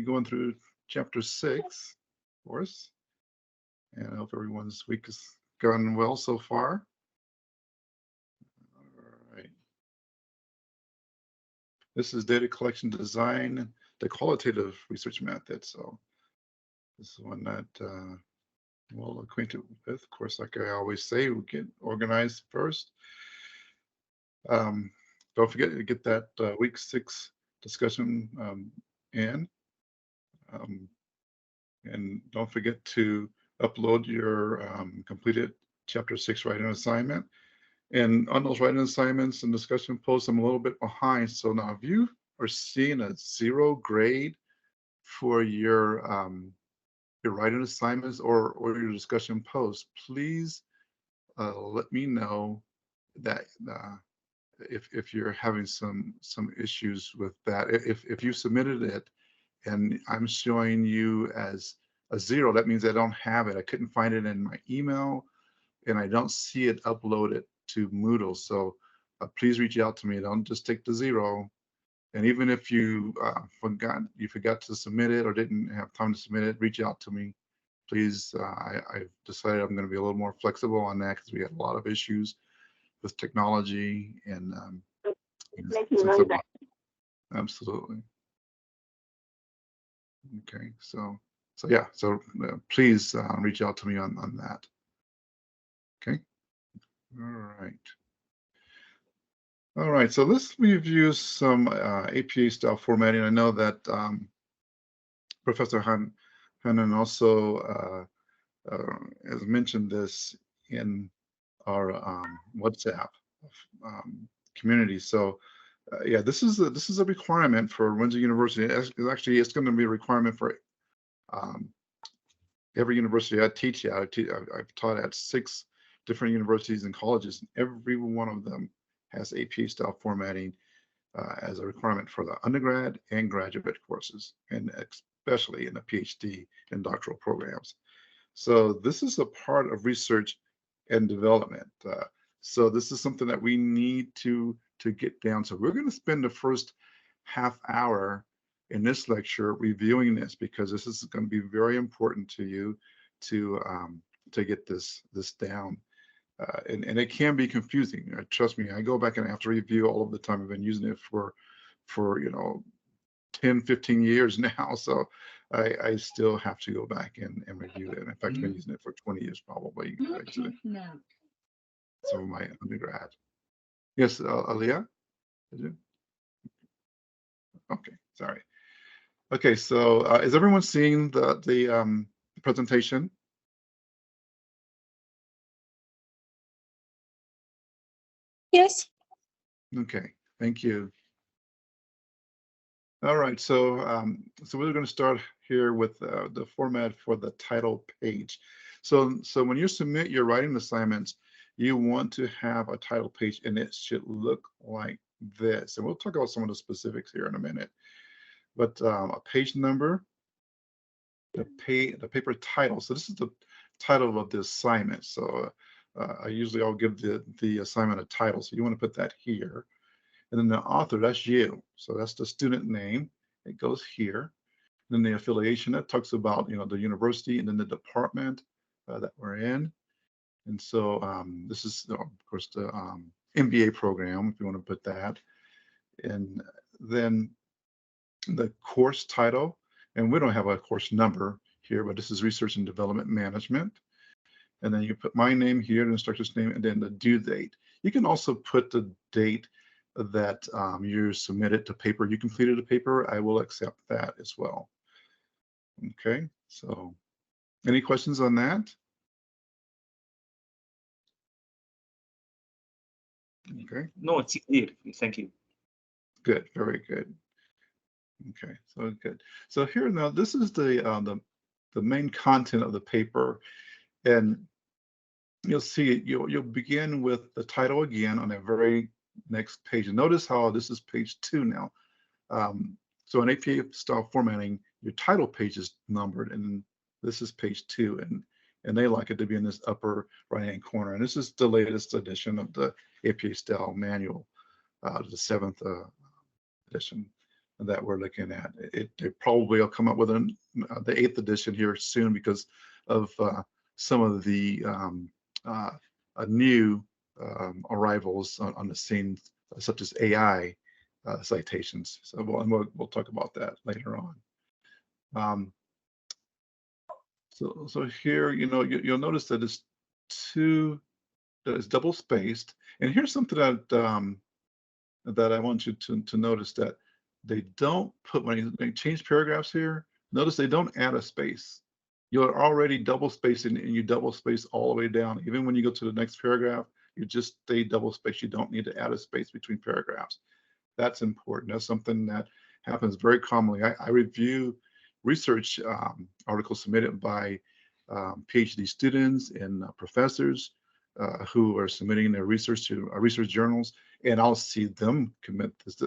going through chapter 6, of course. And I hope everyone's week has gone well so far. All right. This is data collection design, the qualitative research method. So this is one that well acquainted with. Of course, like I always say, we get organized first. Don't forget to get that week 6 discussion in. And don't forget to upload your completed chapter 6 writing assignment. And on those writing assignments and discussion posts, I'm a little bit behind. So now if you are seeing a 0 grade for your writing assignments or your discussion posts, please let me know that if you're having some issues with that. If you submitted it and I'm showing you as a 0, that means I don't have it. I couldn't find it in my email and I don't see it uploaded to Moodle. So please reach out to me. Don't just take the 0. And even if you forgot to submit it or didn't have time to submit it, reach out to me. Please, I've decided I'm going to be a little more flexible on that because we had a lot of issues with technology and absolutely. Okay, so yeah, so please reach out to me on that. Okay, all right, so let's review some APA style formatting. I know that Professor Hannon also has mentioned this in our WhatsApp community. So yeah, this is a requirement for Windsor University. It's going to be a requirement for every university I teach at. I've taught at 6 different universities and colleges, and every one of them has APA style formatting as a requirement for the undergrad and graduate courses, and especially in the PhD and doctoral programs. So this is a part of research and development. So this is something that we need to get down. So we're going to spend the first half hour in this lecture reviewing this, because this is going to be very important to you to get this down. And it can be confusing. Trust me, I go back and I have to review all of the time. I've been using it for 10, 15 years now. So I still have to go back and review it. In fact, I've been using it for 20 years probably. Some of my undergrad. Yes, Aliyah? Okay, sorry. Okay, so is everyone seeing the presentation? Yes. Okay, thank you. All right, so we're going to start here with the format for the title page. So when you submit your writing assignments, you want to have a title page, and it should look like this. And we'll talk about some of the specifics here in a minute. But a page number, the paper title. So this is the title of the assignment. So I'll give the assignment a title. So you want to put that here. And then the author, that's you. So that's the student name. It goes here. And then the affiliation, that talks about the university and then the department that we're in. And so this is, of course, the MBA program, if you want to put that. And then the course title, and we don't have a course number here, but this is Research and Development Management. And then you put my name here, the instructor's name, and then the due date. You can also put the date that you submitted the paper, you completed the paper. I will accept that as well. Okay, so any questions on that? Okay. No, it's clear. Thank you. Good, very good. Okay, so good. So here now, this is the main content of the paper, and you'll see you'll begin with the title again on the very next page. And notice how this is page 2 now. So in APA style formatting, your title page is numbered, and this is page 2, and they like it to be in this upper right-hand corner. And this is the latest edition of the APA style manual, the 7th edition. that we're looking at. It probably will come up with the 8th edition here soon because of some of the new arrivals on the scene, such as AI citations. So we'll talk about that later on. So here, you'll notice that it's double spaced. And here's something that I want you to notice, that they don't put, when they change paragraphs here, notice they don't add a space. You're already double spacing, and you double space all the way down. Even when you go to the next paragraph, you just stay double spaced. You don't need to add a space between paragraphs. That's important. That's something that happens very commonly. I review research articles submitted by PhD students and professors who are submitting their research to research journals, and I'll see them commit this.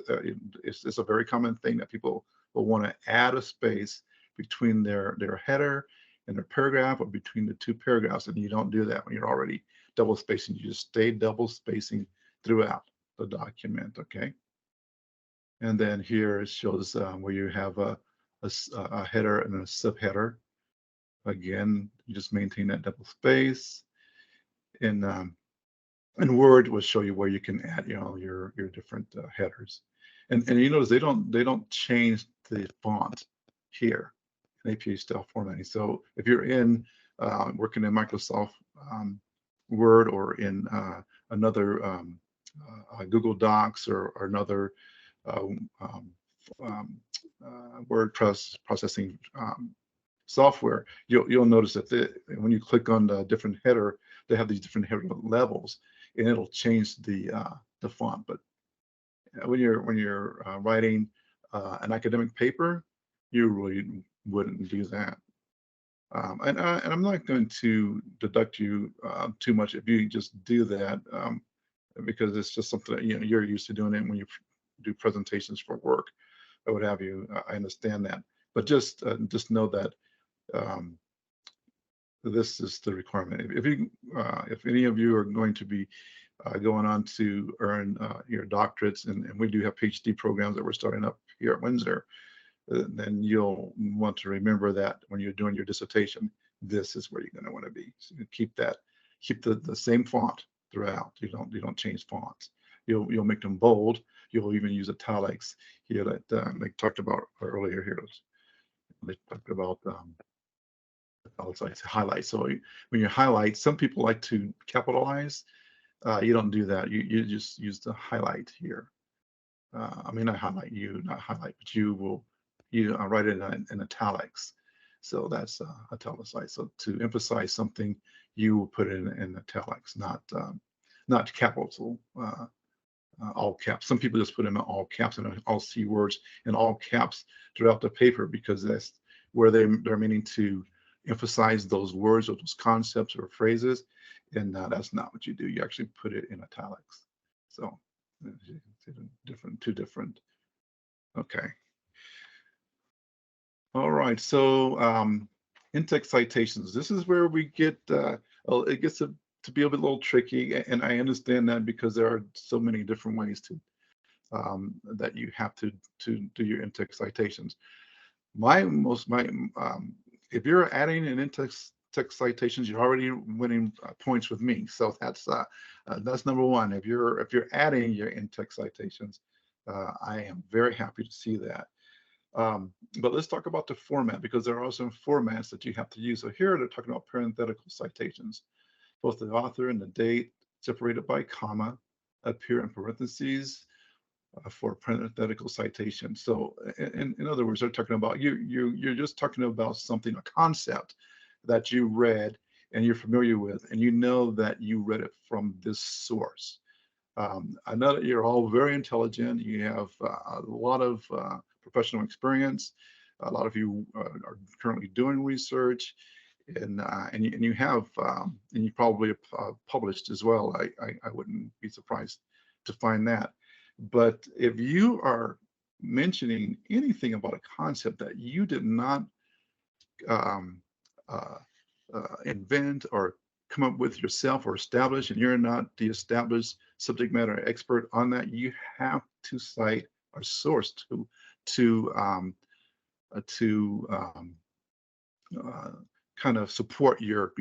It's a very common thing that people will want to add a space between their header and their paragraph, or between the two paragraphs, and you don't do that when you're already double spacing. You just stay double spacing throughout the document, okay? And then here it shows where you have a header and a subheader. Again, you just maintain that double space. And Word will show you where you can add, your different headers. And you notice they don't change the font here in APA style formatting. So if you're in working in Microsoft Word, or in another Google Docs, or another word processing software, you'll notice that when you click on the different header, they have these different header levels, and it'll change the font. But when you're writing an academic paper, you really wouldn't do that. And I'm not going to deduct you too much if you just do that, because it's just something that you're used to doing it when you do presentations for work or what have you. I understand that, but just know that this is the requirement. If any of you are going to be going on to earn your doctorates, and we do have PhD programs that we're starting up here at Windsor, then you'll want to remember that when you're doing your dissertation, this is where you're going to want to be. So you keep the same font throughout. You don't change fonts. You'll make them bold. You'll even use italics here that they talked about earlier here. They talked about highlight. So when you highlight, some people like to capitalize. You don't do that. You just use the highlight here. I mean, not highlight, but you write it in italics. So that's italicized. So to emphasize something, you will put it in italics, not capital, all caps. Some people just put in all caps, and I'll see words in all caps throughout the paper, because that's where they're meaning to emphasize those words or those concepts or phrases, and that's not what you do. You actually put it in italics. So two different. Okay. All right. So Intext citations. This is where we get it gets to be a little tricky, and I understand that, because there are so many different ways to that you have to do your Intext citations. If you're adding an Intext citations, you're already winning points with me. So that's number one. If you're adding your Intext citations, I am very happy to see that. But let's talk about the format, because there are some formats that you have to use. So here they're talking about parenthetical citations. Both the author and the date, separated by comma, appear in parentheses for parenthetical citation. So in other words, they're talking about you're just talking about something, a concept that you read and you're familiar with, and you know that you read it from this source. I know that you're all very intelligent. You have a lot of professional experience. A lot of you are currently doing research, and you have and you probably published as well. I wouldn't be surprised to find that. But if you are mentioning anything about a concept that you did not invent or come up with yourself or establish, and you're not the established subject matter expert on that, you have to cite a source to to kind of support your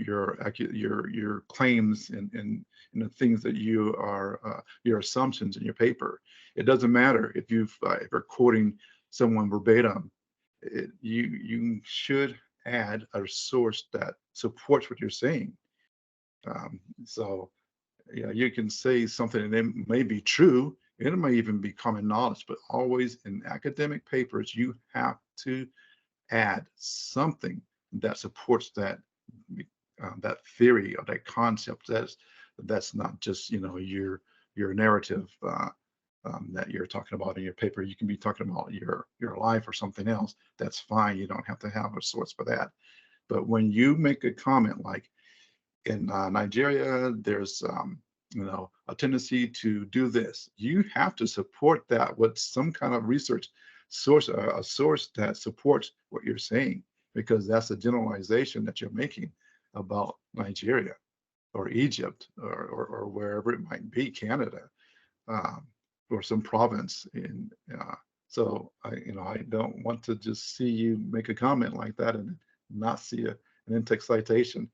claims and the things that you are your assumptions in your paper. It doesn't matter if if you're quoting someone verbatim. You should add a source that supports what you're saying. So yeah, you can say something and it may be true, and it may even be common knowledge, but always in academic papers, you have to add something that supports that that theory or that concept. That's not just your narrative that you're talking about in your paper. You can be talking about your life or something else. That's fine. You don't have to have a source for that. But when you make a comment like in Nigeria, there's a tendency to do this, you have to support that with some kind of research source, a source that supports what you're saying, because that's a generalization that you're making about Nigeria or Egypt or wherever it might be, Canada, or some province in. So I don't want to just see you make a comment like that and not see an in-text citation.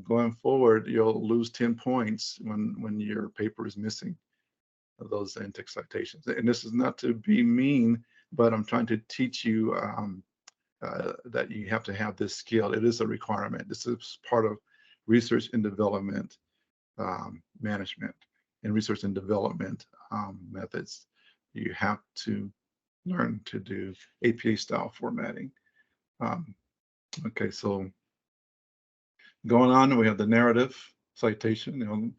Going forward, you'll lose 10 points when your paper is missing those in-text citations. And this is not to be mean, but I'm trying to teach you that you have to have this skill. It is a requirement. This is part of research and development management and research and development methods. You have to learn to do APA style formatting. Okay, so going on, we have the narrative citation.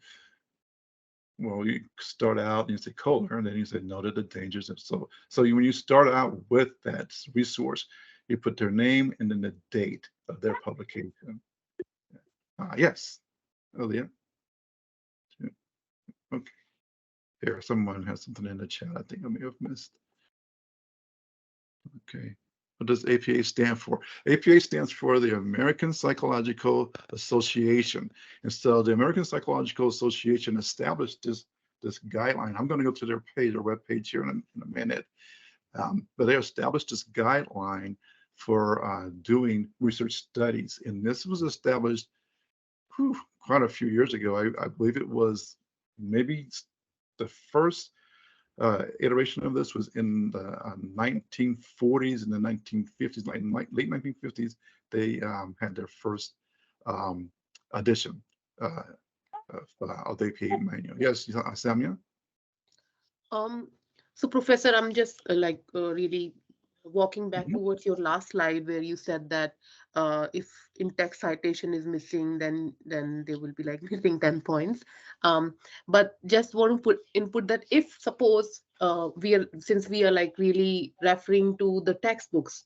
Well, you start out and you say color, and then you say noted the dangers. And so when you start out with that resource, you put their name and then the date of their publication. Yes, Earlier. Okay. Here, someone has something in the chat I think I may have missed. Okay. What does APA stand for? APA stands for the American Psychological Association. And so the American Psychological Association established this guideline. I'm going to go to their page, their web page here in a minute. But they established this guideline for doing research studies. And this was established quite a few years ago. I believe it was maybe the first iteration of this was in the 1940s and the 1950s, like late 1950s. They had their first edition of the APA manual. Yes, Samia? So Professor, I'm just really walking back Mhm. towards your last slide where you said that if in-text citation is missing, then they will be like missing 10 points. But just want to input that if suppose since we are like really referring to the textbooks,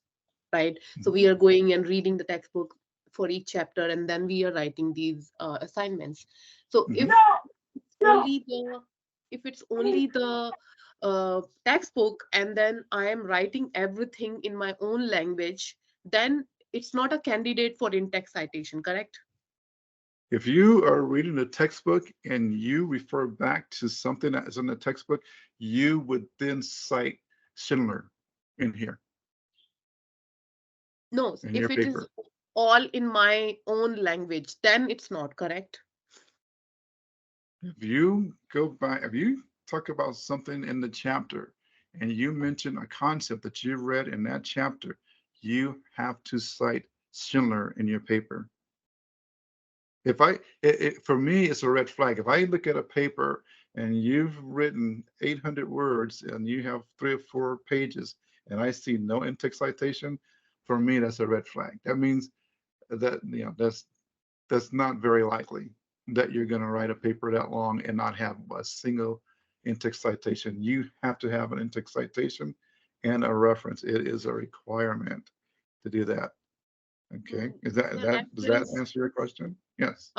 right? So we are going and reading the textbook for each chapter, and then we are writing these assignments. So Mhm. if it's only the textbook and then I am writing everything in my own language, then it's not a candidate for in-text citation, correct? If you are reading a textbook and you refer back to something that is in the textbook, you would then cite Schindler in here. No, In if your it is paper. all in my own language, then it's not correct. If you go back, if you talk about something in the chapter and you mention a concept that you read in that chapter, you have to cite Schindler in your paper. If for me, it's a red flag. If I look at a paper and you've written 800 words and you have 3 or 4 pages and I see no in-text citation, for me, that's a red flag. That means that, that's not very likely that you're going to write a paper that long and not have a single in-text citation. You have to have an in-text citation and a reference. It is a requirement to do that. Okay, The does that reference, answer your question? Yes.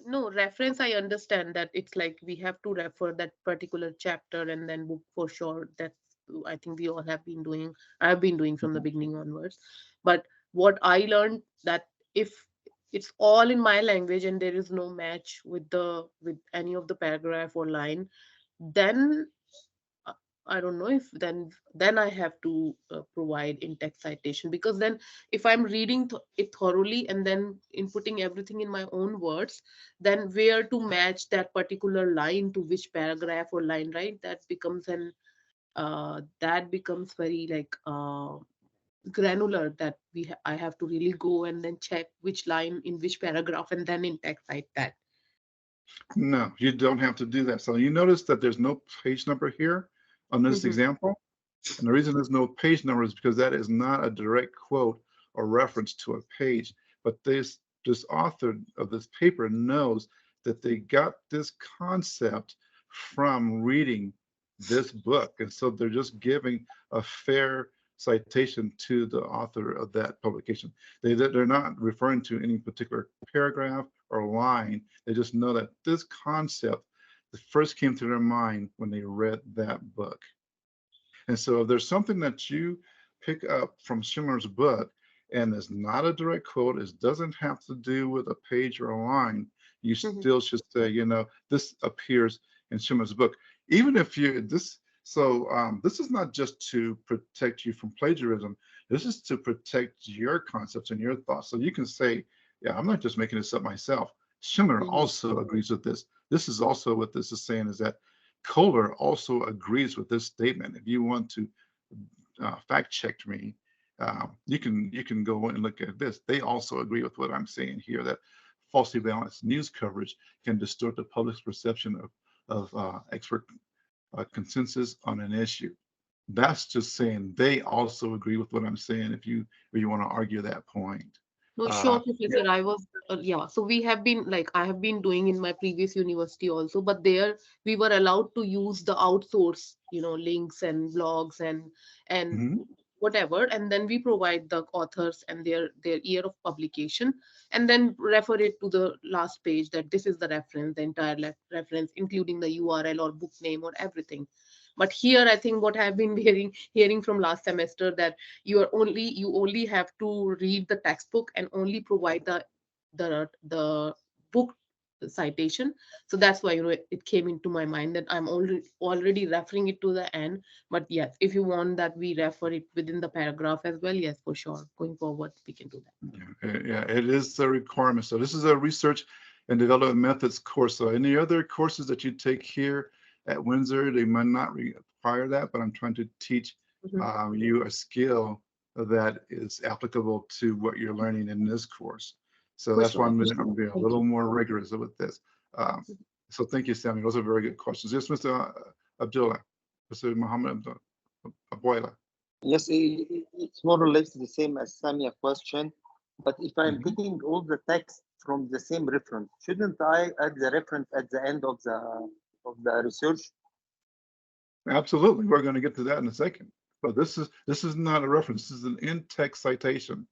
no, reference, I understand that it's like we have to refer that particular chapter and then book for sure. That's, I think we all have been doing, I've been doing from the beginning onwards. But what I learned that if it's all in my language and there is no match with any of the paragraph or line, then I don't know if then I have to provide in-text citation, because then if I'm reading it thoroughly and then inputting everything in my own words, then where to match that particular line to which paragraph or line, right? That becomes very like granular, that I have to really go and then check which line in which paragraph and then in-text cite that. No, you don't have to do that. So you notice that there's no page number here on this Mhm. example. And the reason there's no page number is because that is not a direct quote or reference to a page. But this author of this paper knows that they got this concept from reading this book. And so they're just giving a fair citation to the author of that publication. They're not referring to any particular paragraph or line. They just know that this concept first came to their mind when they read that book. And so if there's something that you pick up from Schindler's book and it's not a direct quote, it doesn't have to do with a page or a line, you Mhm. still should say, this appears in Schindler's book. Even if this is not just to protect you from plagiarism. This is to protect your concepts and your thoughts. So you can say, yeah, I'm not just making this up myself. Schindler Mhm. also agrees with this. This is also what this is saying, is that Kohler also agrees with this statement. If you want to fact check me, you can go and look at this. They also agree with what I'm saying here, that falsely balanced news coverage can distort the public's perception of expert consensus on an issue. That's just saying they also agree with what I'm saying. If you want to argue that point, No, uh, sure, Professor. Yeah. So we have been like I have been doing in my previous university also, but there we were allowed to use the outsource, links and blogs and mhm. whatever, and then we provide the authors and their year of publication, and then refer it to the last page that this is the reference, the entire reference, including the URL or book name or everything. But here, I think what I've been hearing from last semester, that you only have to read the textbook and only provide the book citation. So that's why it came into my mind that I'm already referring it to the end. But yes, if you want that we refer it within the paragraph as well, yes, for sure, going forward we can do that. Yeah, it is a requirement. So this is a research and development methods course. So any other courses that you take here at Windsor, they might not require that, but I'm trying to teach Mhm. you a skill that is applicable to what you're learning in this course. So For that's why sure. I'm being a Thank little you. more rigorous with this. Um, so thank you, Sammy. Those are very good questions. Yes, Mr. Abdullah, Mr. Muhammad Abuela. Yes, it's more or less the same as Samia question. But if I'm Mhm. taking all the text from the same reference, shouldn't I add the reference at the end of the research? Absolutely. We're going to get to that in a second. But this is not a reference. This is an in-text citation.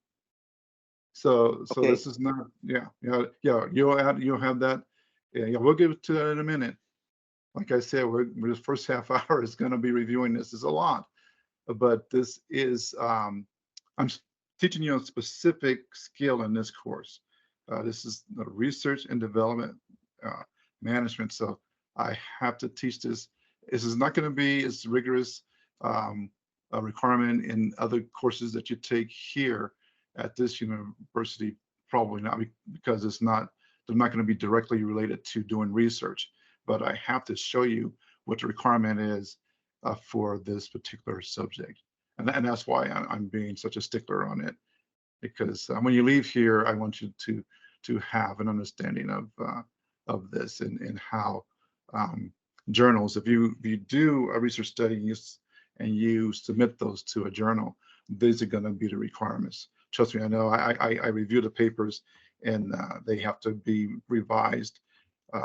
So Okay. this is not, yeah. You'll have that. Yeah, we'll get to that in a minute. Like I said, we're the first half hour is going to be reviewing this. Is a lot, but this is I'm teaching you a specific skill in this course. This is the research and development uh, management. So I have to teach this. This is not going to be as rigorous um, a requirement in other courses that you take here at this university. Probably not, because they're not going to be directly related to doing research. But I have to show you what the requirement is for this particular subject. And that's why I'm being such a stickler on it, because when you leave here, I want you to have an understanding of this and how um, journals, if you do a research study and you submit those to a journal, these are going to be the requirements. Trust me, I know. I review the papers, and they have to be revised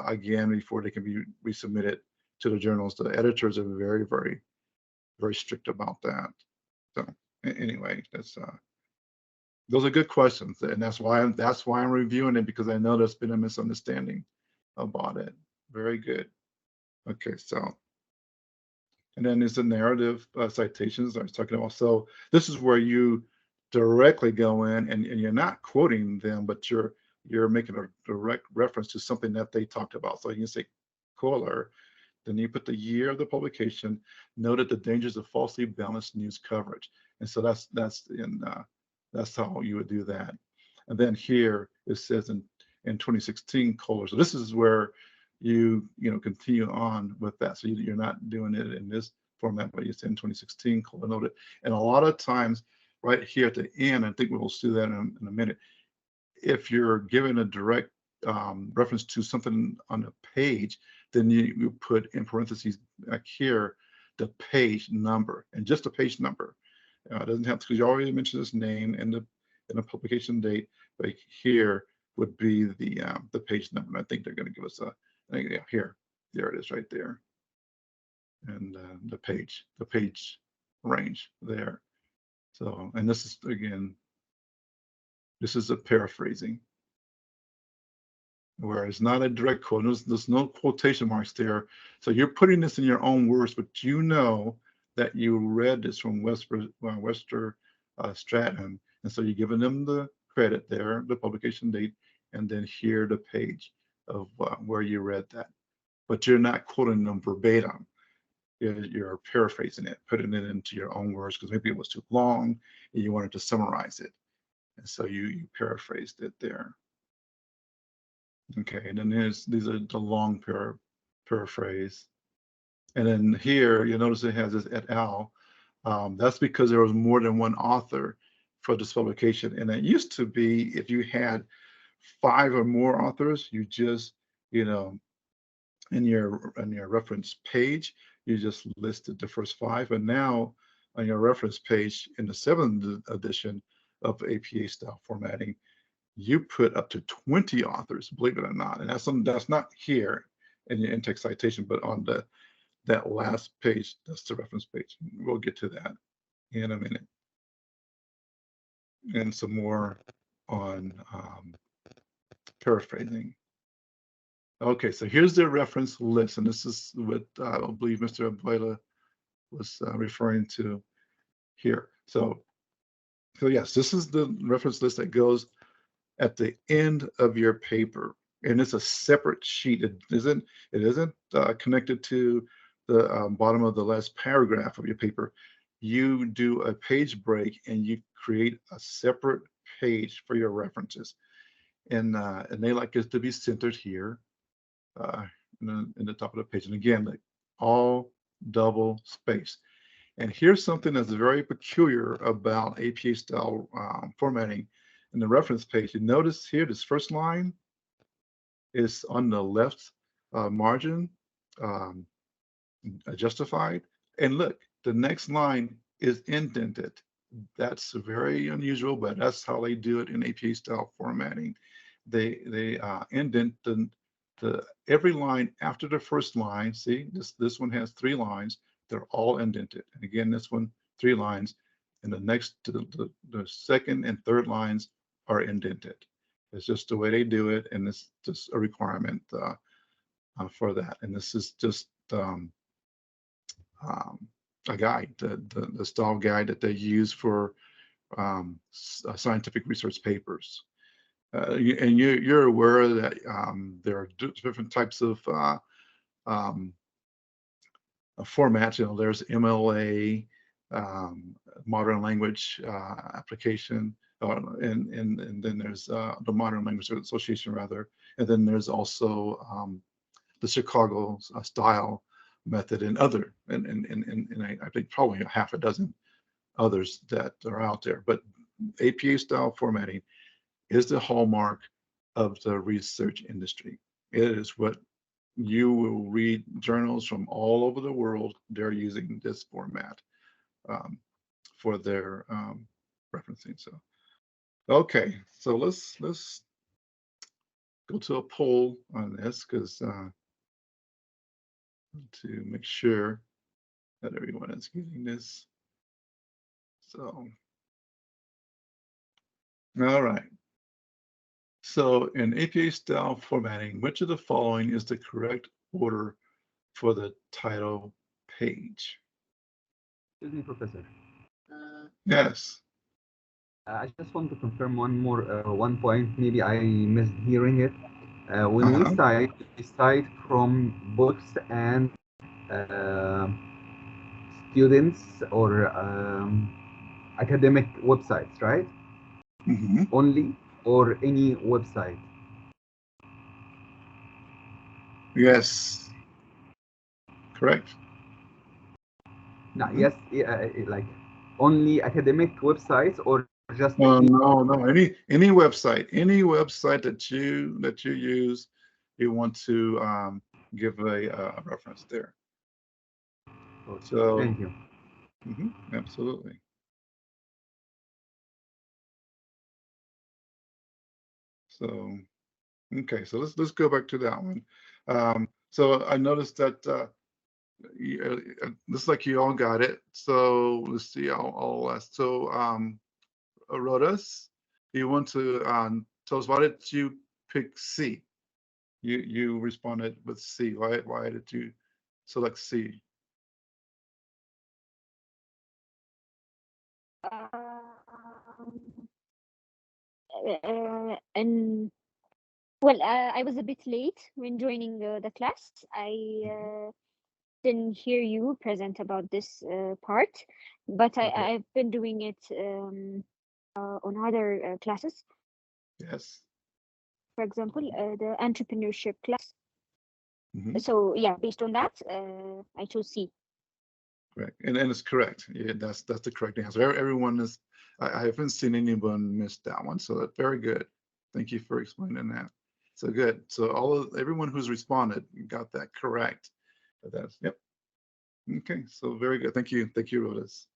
again before they can be resubmitted to the journals. The editors are very, very, very strict about that. So anyway, those are good questions, and that's why I'm reviewing it, because I know there's been a misunderstanding about it. Very good. Okay, so and then there's the narrative citations I was talking about. So this is where you directly go in and you're not quoting them, but you're making a direct reference to something that they talked about. So you can say Kohler then you put the year of the publication, noted the dangers of falsely balanced news coverage. And so that's how you would do that. And then here it says in 2016 color. So this is where you continue on with that. So you're not doing it in this format, but it's in 2016 color noted. And a lot of times right here at the end, I think we'll do that in a minute. If you're given a direct reference to something on the page, then you put in parentheses back here the page number, and just the page number. It doesn't have to, because you already mentioned this name and the publication date, but here would be the page number. And I think they're going to give us yeah, here, there it is right there, and the page range there. So, and this is again, this is a paraphrasing, where it's not a direct quote. There's no quotation marks there. So you're putting this in your own words, but you know that you read this from Webster Stratton. And so you're giving them the credit there, the publication date, and then here the page of where you read that. But you're not quoting them verbatim. You're paraphrasing it, putting it into your own words, because maybe it was too long and you wanted to summarize it. And so you paraphrased it there. Okay, and then these are the long paraphrase. And then here, you'll notice it has this et al. That's because there was more than one author for this publication. And it used to be, if you had 5 or more authors, you just, in your reference page, you just listed the first 5. And now on your reference page in the 7th edition of APA style formatting, you put up to 20 authors, believe it or not. And that's not here in your Intext citation, but on that last page, that's the reference page. We'll get to that in a minute. And some more on paraphrasing. Okay, so here's the reference list, and this is what I believe Mr. Abuela was referring to here. So yes, this is the reference list that goes at the end of your paper, and it's a separate sheet. It isn't connected to the bottom of the last paragraph of your paper. You do a page break and you create a separate page for your references, and they like it to be centered here in the top of the page. And again, like all double space. And here's something that's very peculiar about APA style formatting. In the reference page, you notice here this first line is on the left margin, justified. And look, the next line is indented. That's very unusual, but that's how they do it in APA style formatting. They indent every line after the first line. See, this one has 3 lines. They're all indented. And again, this one 3 lines, and the next the second and third lines are indented. It's just the way they do it, and it's just a requirement for that. And this is just a guide, the style guide that they use for scientific research papers. And you're aware that there are different types of formats. There's MLA, modern language application. And then there's the Modern Language Association, rather, and then there's also the Chicago style method and other, and I think probably a half a dozen others that are out there. But APA style formatting is the hallmark of the research industry. It is what you will read journals from all over the world. They're using this format for their referencing. So. Okay, so let's go to a poll on this, because to make sure that everyone is getting this. So, all right. So in APA style formatting, which of the following is the correct order for the title page? Excuse me, Professor. Yes. I just want to confirm one point. Maybe I missed hearing it. When we cite from books and students or academic websites, right? Mhm. Only, or any website? Yes, correct. No, Mhm. yes, like only academic websites or just No, any? no. Any website that you use, you want to give a reference there. Okay, So, thank you. absolutely. So, okay. So let's go back to that one. So I noticed that looks like you all got it. So let's see. I'll ask. So, Rodas, you want to tell us why did you pick C? You responded with C. Why did you select C? Um, and well, I was a bit late when joining the class. I didn't hear you present about this part, but Okay. I've been doing it on other classes. Yes. For example, the entrepreneurship class. Hmm. So yeah, based on that, I chose C. Correct. And it's correct. Yeah, that's the correct answer. Everyone is. I haven't seen anyone miss that one. So that's very good. Thank you for explaining that. So good. So everyone who's responded got that correct. That's yep. Okay. So very good. Thank you, Rodas.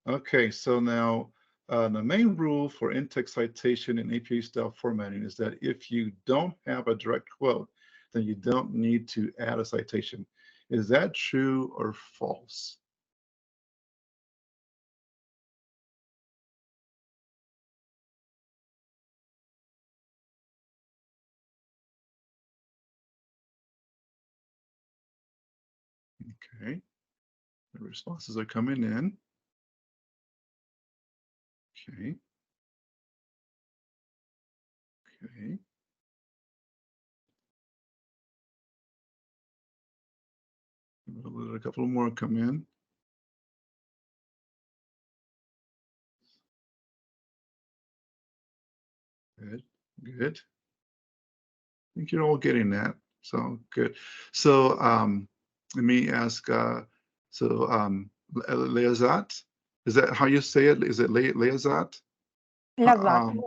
Okay, so now the main rule for in-text citation and APA style formatting is that if you don't have a direct quote, then you don't need to add a citation. Is that true or false? Okay, the responses are coming in. Okay, okay. We'll let a couple more come in. Good, good. I think you're all getting that. So good. So let me ask. Leazat, is that how you say it? Is it Leazat? Lazat.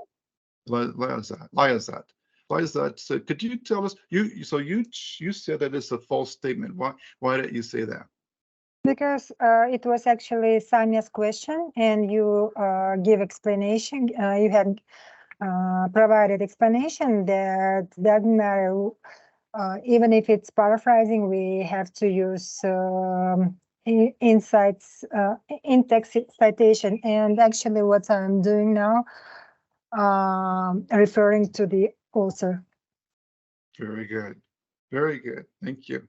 Leazat. Leazat. So could you tell us? You said that it's a false statement. Why did you say that? Because it was actually Samia's question, and you give explanation. You had provided explanation that doesn't matter. Even if it's paraphrasing, we have to use insights, in-text citation. And actually, what I'm doing now, referring to the author. Very good. Very good. Thank you.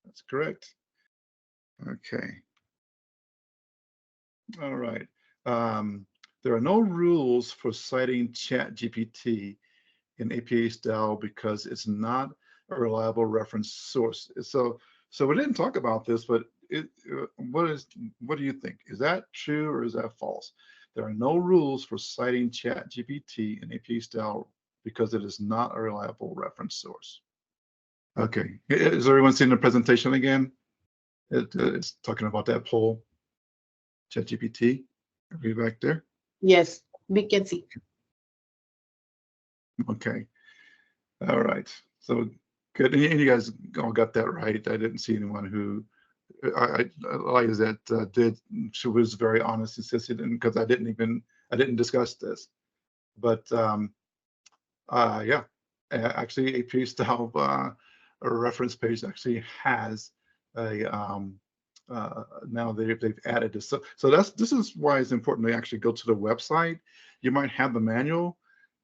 That's correct. Okay. All right. There are no rules for citing ChatGPT in APA style because it's not a reliable reference source. So we didn't talk about this, but what do you think? Is that true or is that false? There are no rules for citing ChatGPT in APA style because it is not a reliable reference source. Okay, is everyone seeing the presentation again? It's talking about that poll, ChatGPT. Are we back there? Yes, we can see. Okay. All right. So good. And you guys all got that right. I didn't see anyone who I like that did. She was very honest and says she didn't because I didn't discuss this. But yeah, actually AP style a reference page actually has a now they've added this. So this is why it's important to actually go to the website. You might have the manual,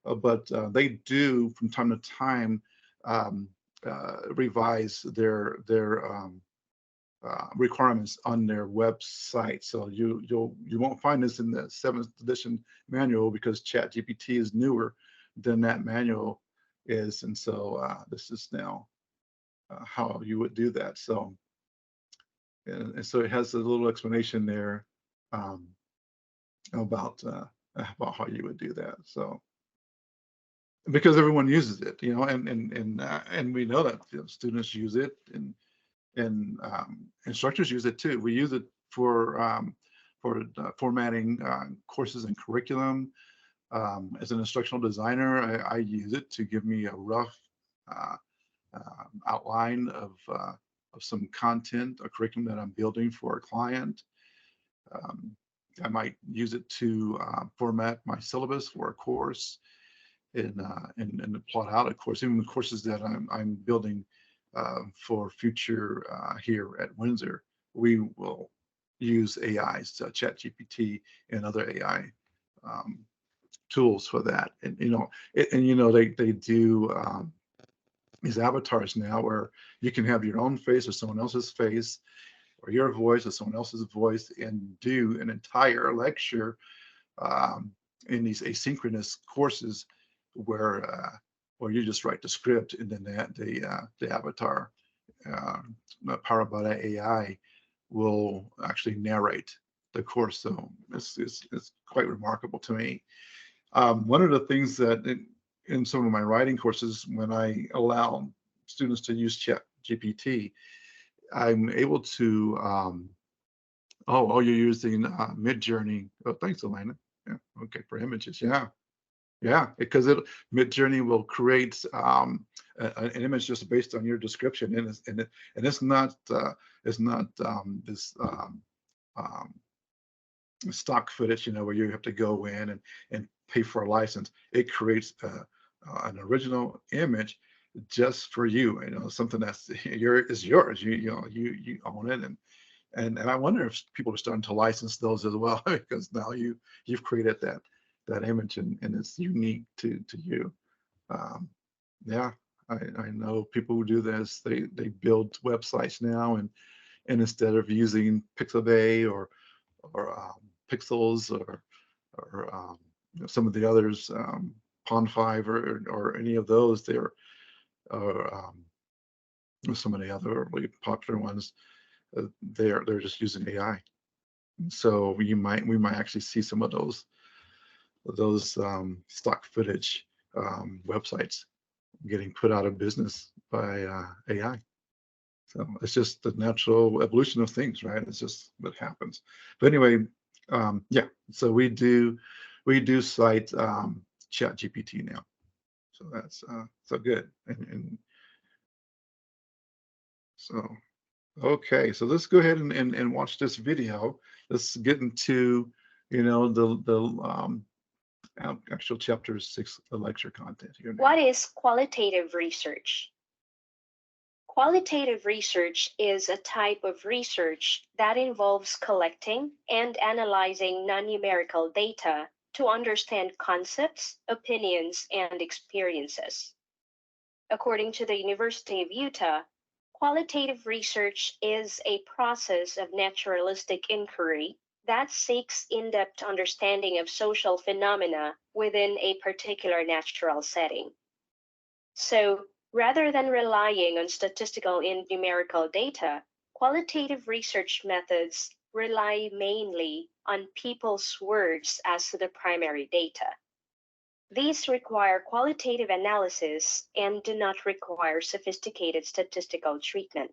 but they do from time to time revise their requirements on their website. So you won't find this in the 7th edition manual because ChatGPT is newer than that manual is, and so this is now how you would do that. So, and so it has a little explanation there about how you would do that. So, because everyone uses it, you know, and we know that, you know, students use it, and instructors use it too. We use it for formatting courses and curriculum. As an instructional designer, I use it to give me a rough outline of some content or curriculum that I'm building for a client. I might use it to format my syllabus for a course, and plot out a course. Even the courses that I'm building for future here at Windsor, we will use AIs, ChatGPT and other AI tools for that. And you know, they do these avatars now where you can have your own face or someone else's face, or your voice or someone else's voice, and do an entire lecture in these asynchronous courses where you just write the script, and then the avatar powered by the AI will actually narrate the course. So it's quite remarkable to me. One of the things that in some of my writing courses, when I allow students to use ChatGPT, I'm able to, you're using Midjourney. Oh, thanks, Elena. Yeah, okay, for images, yeah, because Midjourney will create an image just based on your description, and it's not this stock footage, you know, where you have to go in and pay for a license. It creates an original image just for you, you know, something that's yours. You own it, and I wonder if people are starting to license those as well, because now you've created that image, and it's unique to you. Yeah, I know people who do this. They build websites now, and instead of using Pixabay or Pixels or you know, some of the others, Pond5 or any of those, they're some of the other really popular ones. They're just using AI. So we might actually see some of those stock footage websites getting put out of business by AI. So it's just the natural evolution of things, right? It's just what happens. But anyway, yeah. So we do cite ChatGPT now. So that's so good. And so okay. So let's go ahead and watch this video. Let's get into, you know, the actual chapter 6 lecture content here now. What is qualitative research? Qualitative research is a type of research that involves collecting and analyzing non-numerical data to understand concepts, opinions, and experiences. According to the University of Utah, qualitative research is a process of naturalistic inquiry that seeks in-depth understanding of social phenomena within a particular natural setting. So, rather than relying on statistical and numerical data, qualitative research methods rely mainly on people's words as the primary data. These require qualitative analysis and do not require sophisticated statistical treatment.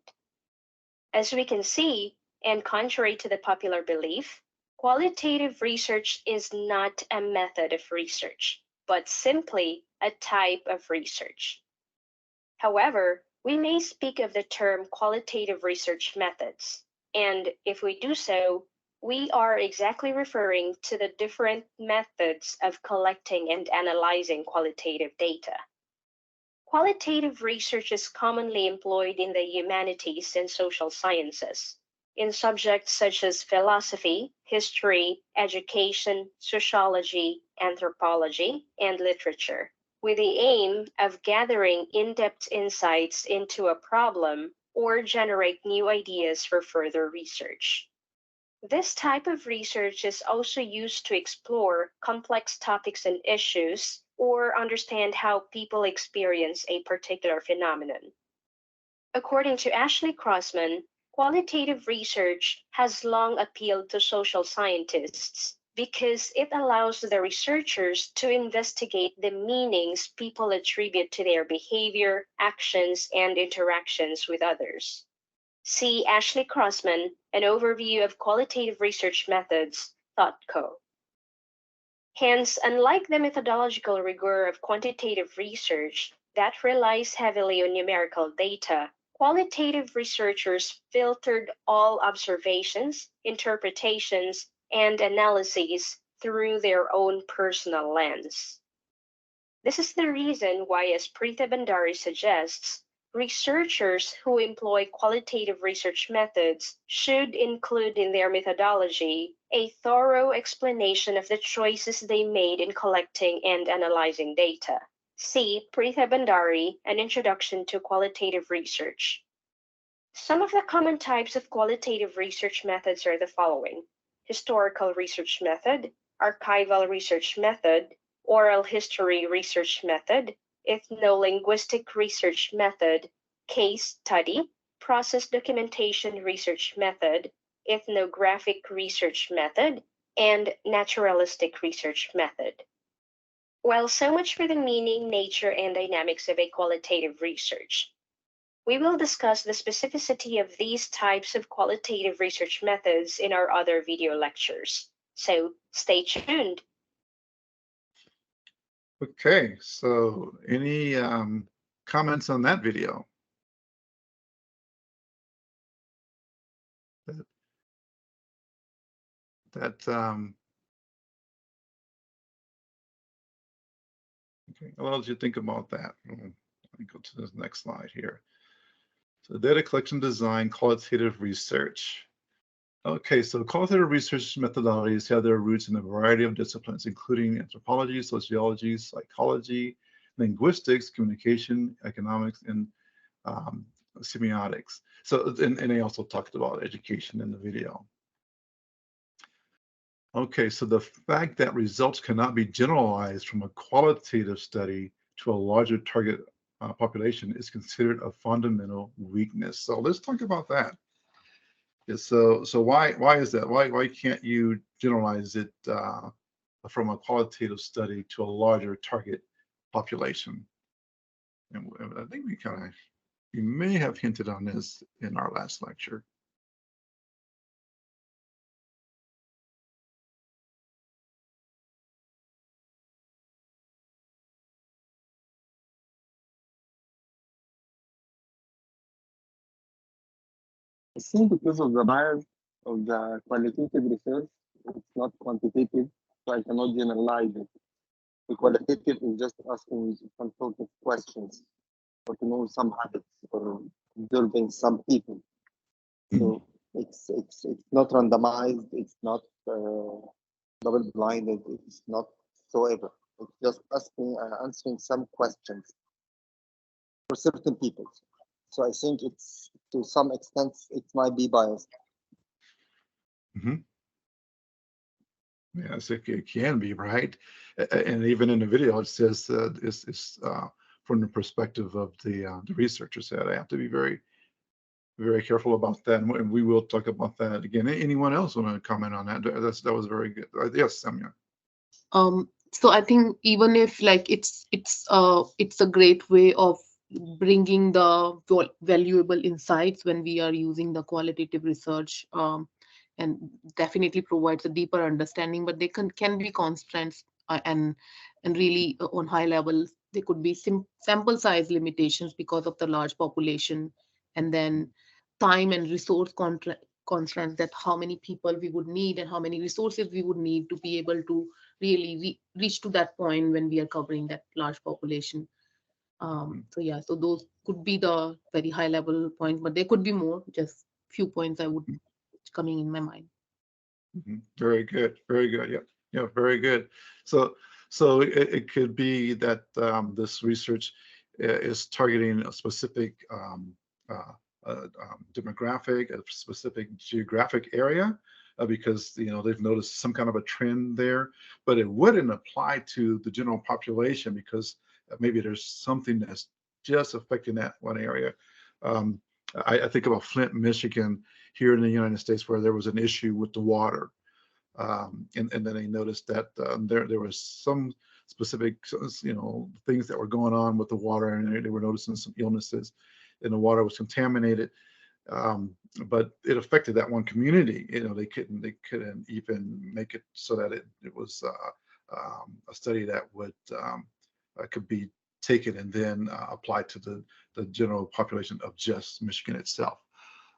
As we can see, and contrary to the popular belief, qualitative research is not a method of research, but simply a type of research. However, we may speak of the term qualitative research methods, and if we do so, we are exactly referring to the different methods of collecting and analyzing qualitative data. Qualitative research is commonly employed in the humanities and social sciences, in subjects such as philosophy, history, education, sociology, anthropology, and literature, with the aim of gathering in-depth insights into a problem or generate new ideas for further research. This type of research is also used to explore complex topics and issues or understand how people experience a particular phenomenon. According to Ashley Crossman, qualitative research has long appealed to social scientists because it allows the researchers to investigate the meanings people attribute to their behavior, actions, and interactions with others. See Ashley Crossman, An Overview of Qualitative Research Methods, ThoughtCo. Hence, unlike the methodological rigor of quantitative research that relies heavily on numerical data, qualitative researchers filtered all observations, interpretations, and analyses through their own personal lens. This is the reason why, as Preetha Bhandari suggests, researchers who employ qualitative research methods should include in their methodology a thorough explanation of the choices they made in collecting and analyzing data. See Preetha Bhandari, An Introduction to Qualitative Research. Some of the common types of qualitative research methods are the following: historical research method, archival research method, oral history research method, ethno-linguistic research method, case study, process documentation research method, ethnographic research method, and naturalistic research method. Well, so much for the meaning, nature, and dynamics of a qualitative research. We will discuss the specificity of these types of qualitative research methods in our other video lectures. So stay tuned. Okay, so any comments on that video? Okay, what else do you think about that? Let me go to the next slide here. So data collection design, qualitative research. Okay, so qualitative research methodologies have their roots in a variety of disciplines, including anthropology, sociology, psychology, linguistics, communication, economics, and semiotics. So, and they also talked about education in the video. Okay, so the fact that results cannot be generalized from a qualitative study to a larger target population is considered a fundamental weakness. So let's talk about that. So why is that? Why can't you generalize it from a qualitative study to a larger target population? And I think you may have hinted on this in our last lecture. I think because of the bias of the qualitative research, it's not quantitative, so I cannot generalize it. The qualitative is just asking some sort of questions or to know some habits or observing some people. So it's not randomized, it's not double-blinded, it's not so ever. It's just answering some questions for certain people. So I think it's, to some extent, it might be biased. Mm-hmm. Yes, it can be, right? And even in the video, it says it's from the perspective of the researchers. That I have to be very, very careful about that, and we will talk about that again. Anyone else want to comment on that? That was very good. Yes, Samia. So I think even if like it's a great way of bringing the valuable insights when we are using the qualitative research, and definitely provides a deeper understanding, but they can be constraints, and really on high levels there could be sample size limitations because of the large population, and then time and resource constraints, that how many people we would need and how many resources we would need to be able to really reach to that point when we are covering that large population. So yeah, so those could be the very high level points, but there could be more, just few points I would coming in my mind. Very good, very good. Yeah, very good. So it could be that this research is targeting a specific demographic, a specific geographic area, because they've noticed some kind of a trend there, but it wouldn't apply to the general population because maybe there's something that's just affecting that one area. I think about Flint, Michigan, here in the United States, where there was an issue with the water. And then they noticed that there was some specific, things that were going on with the water, and they were noticing some illnesses, and the water was contaminated. But it affected that one community. They couldn't even make it so that it was a study that would could be taken and then applied to the general population of just Michigan itself.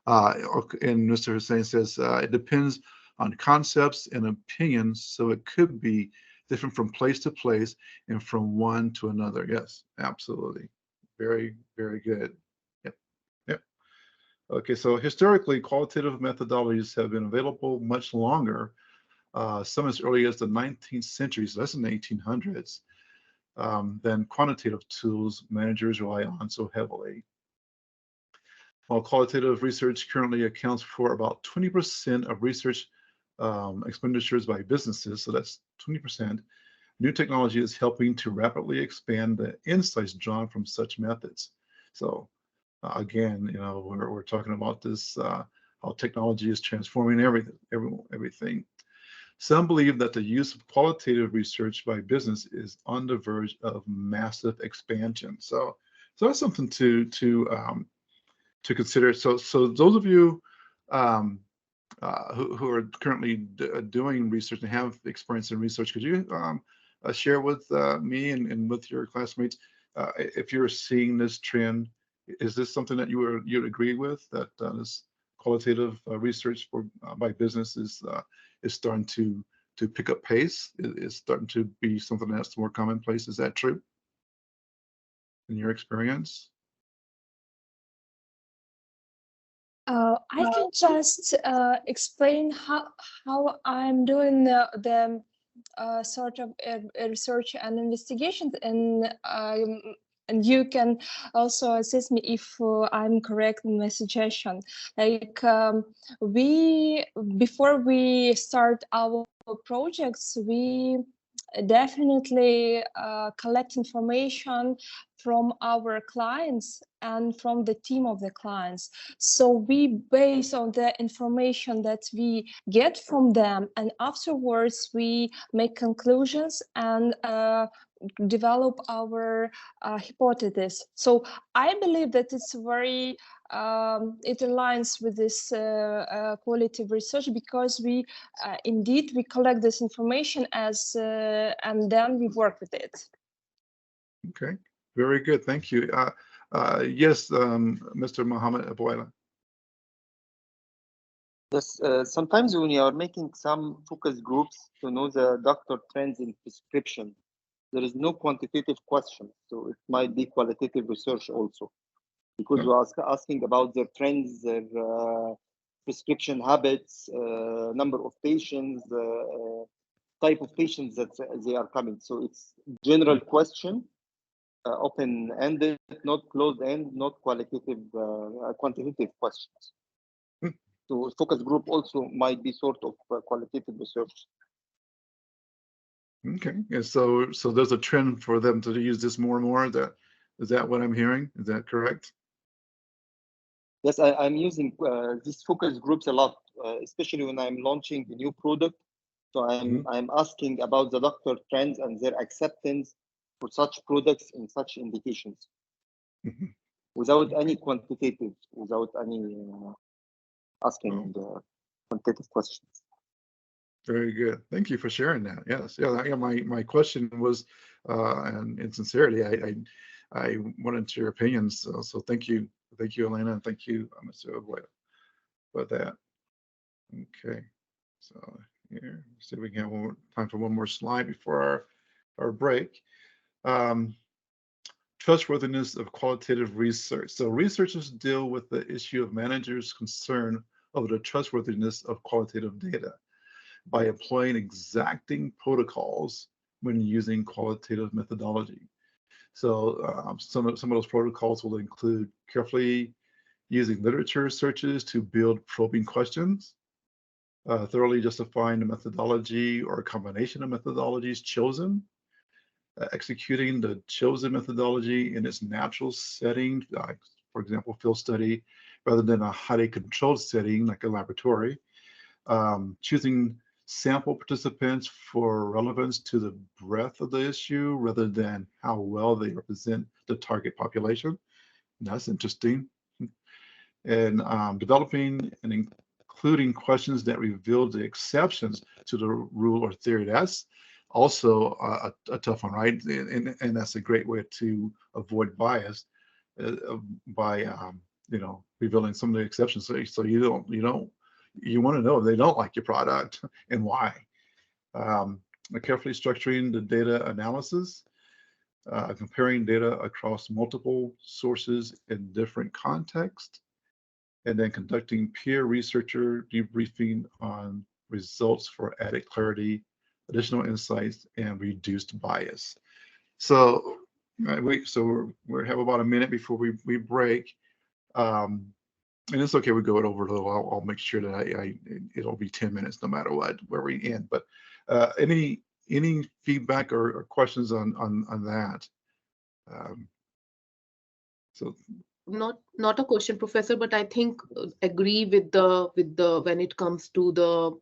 And Mr. Hussein says it depends on concepts and opinions, so it could be different from place to place and from one to another. Yes, absolutely. Very, very good. Yep. Okay, so historically, qualitative methodologies have been available much longer, some as early as the 19th century, so that's in the 1800s, than quantitative tools managers rely on so heavily. While qualitative research currently accounts for about 20% of research expenditures by businesses, so that's 20%, new technology is helping to rapidly expand the insights drawn from such methods. So again, we're talking about this, how technology is transforming everything. Some believe that the use of qualitative research by business is on the verge of massive expansion. So that's something to consider. So those of you who are currently doing research and have experience in research, could you share with me and with your classmates if you're seeing this trend? Is this something that you'd agree with, that this qualitative research by business is starting to pick up pace? Is starting to be something that's more commonplace? Is that true in your experience? I can just explain how I'm doing the sort of research and investigations, and you can also assist me if I'm correct in my suggestion. Like before we start our projects, we definitely collect information from our clients and from the team of the clients. So we base on the information that we get from them, and afterwards we make conclusions and develop our hypothesis. So I believe that it's very it aligns with this qualitative research, because we indeed we collect this information and then we work with it. Okay, very good. Thank you. Yes, Mr. Mohammed Abuela. Yes, sometimes when you are making some focus groups to know the doctor trends in prescription, there is no quantitative question, so it might be qualitative research also, because you are asking about their trends, their prescription habits, number of patients, type of patients that they are coming. So it's general question, open-ended, not closed-end, not qualitative, quantitative questions. So focus group also might be sort of qualitative research. Okay, and so there's a trend for them to use this more and more. Is that what I'm hearing? Is that correct? Yes, I'm using these focus groups a lot, especially when I'm launching a new product. So I'm asking about the doctor trends and their acceptance for such products in such indications, without any quantitative, without any asking quantitative questions. Very good. Thank you for sharing that. Yes. Yeah. My question was, and in sincerity, I wanted your opinions. So thank you, Elena, and thank you, Mr. Abuela, for that. Okay. So here, see if we can have time for one more slide before our break. Trustworthiness of qualitative research. So researchers deal with the issue of managers' concern over the trustworthiness of qualitative data by employing exacting protocols when using qualitative methodology. So some of those protocols will include carefully using literature searches to build probing questions, thoroughly justifying the methodology or a combination of methodologies chosen, executing the chosen methodology in its natural setting, for example, field study, rather than a highly controlled setting like a laboratory. Choosing sample participants for relevance to the breadth of the issue rather than how well they represent the target population. That's interesting. And developing and including questions that reveal the exceptions to the rule or theory. That's also a tough one, right? And that's a great way to avoid bias by revealing some of the exceptions. So you want to know if they don't like your product and why. Carefully structuring the data analysis, comparing data across multiple sources in different contexts, and then conducting peer researcher debriefing on results for added clarity, additional insights, and reduced bias. So we have about a minute before we break. And it's okay, we go it over a little. I'll make sure that it'll be 10 minutes no matter what, where we end. But any feedback or questions on that? So not a question, Professor, but I think agree with the when it comes to the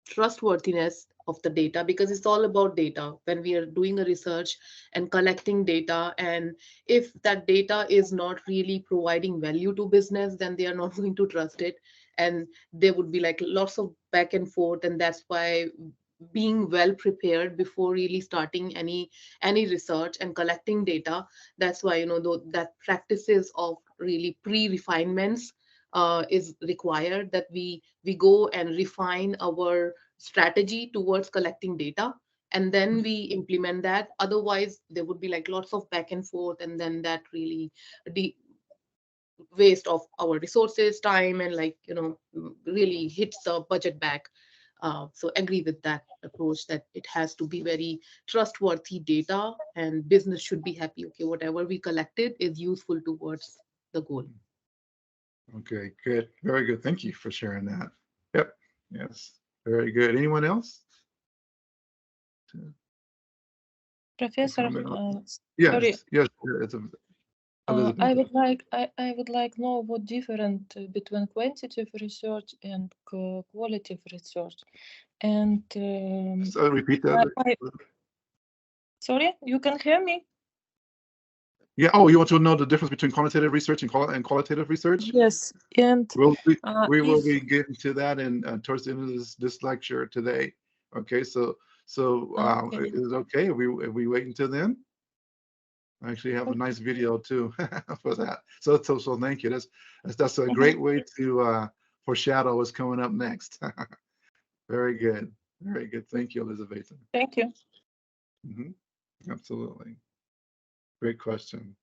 trustworthiness of the data, because it's all about data when we are doing a research and collecting data, and if that data is not really providing value to business, then they are not going to trust it, and there would be like lots of back and forth. And that's why being well prepared before really starting any research and collecting data, that's why that practices of really pre-refinements is required, that we go and refine our strategy towards collecting data, and then we implement that. Otherwise there would be like lots of back and forth, and then that really waste of our resources, time, and really hits the budget back. So agree with that approach, that it has to be very trustworthy data, and business should be happy. Okay, whatever we collected is useful towards the goal. okay, good, very good. Thank you for sharing that. Yep, yes, very good. Anyone else? Professor, Yes, sorry. yes. I would like know what different between quantitative research and qualitative research. And So repeat that. Sorry, you can hear me? Yeah. Oh, you want to know the difference between quantitative research and qualitative research? Yes. And we will be getting to that in towards the end of this lecture today. Okay. So okay. is it okay if we wait until then? I actually have a nice video too for that. So thank you. That's a great way to foreshadow what's coming up next. Very good. Very good. Thank you, Elizabeth. Thank you. Absolutely. Great question.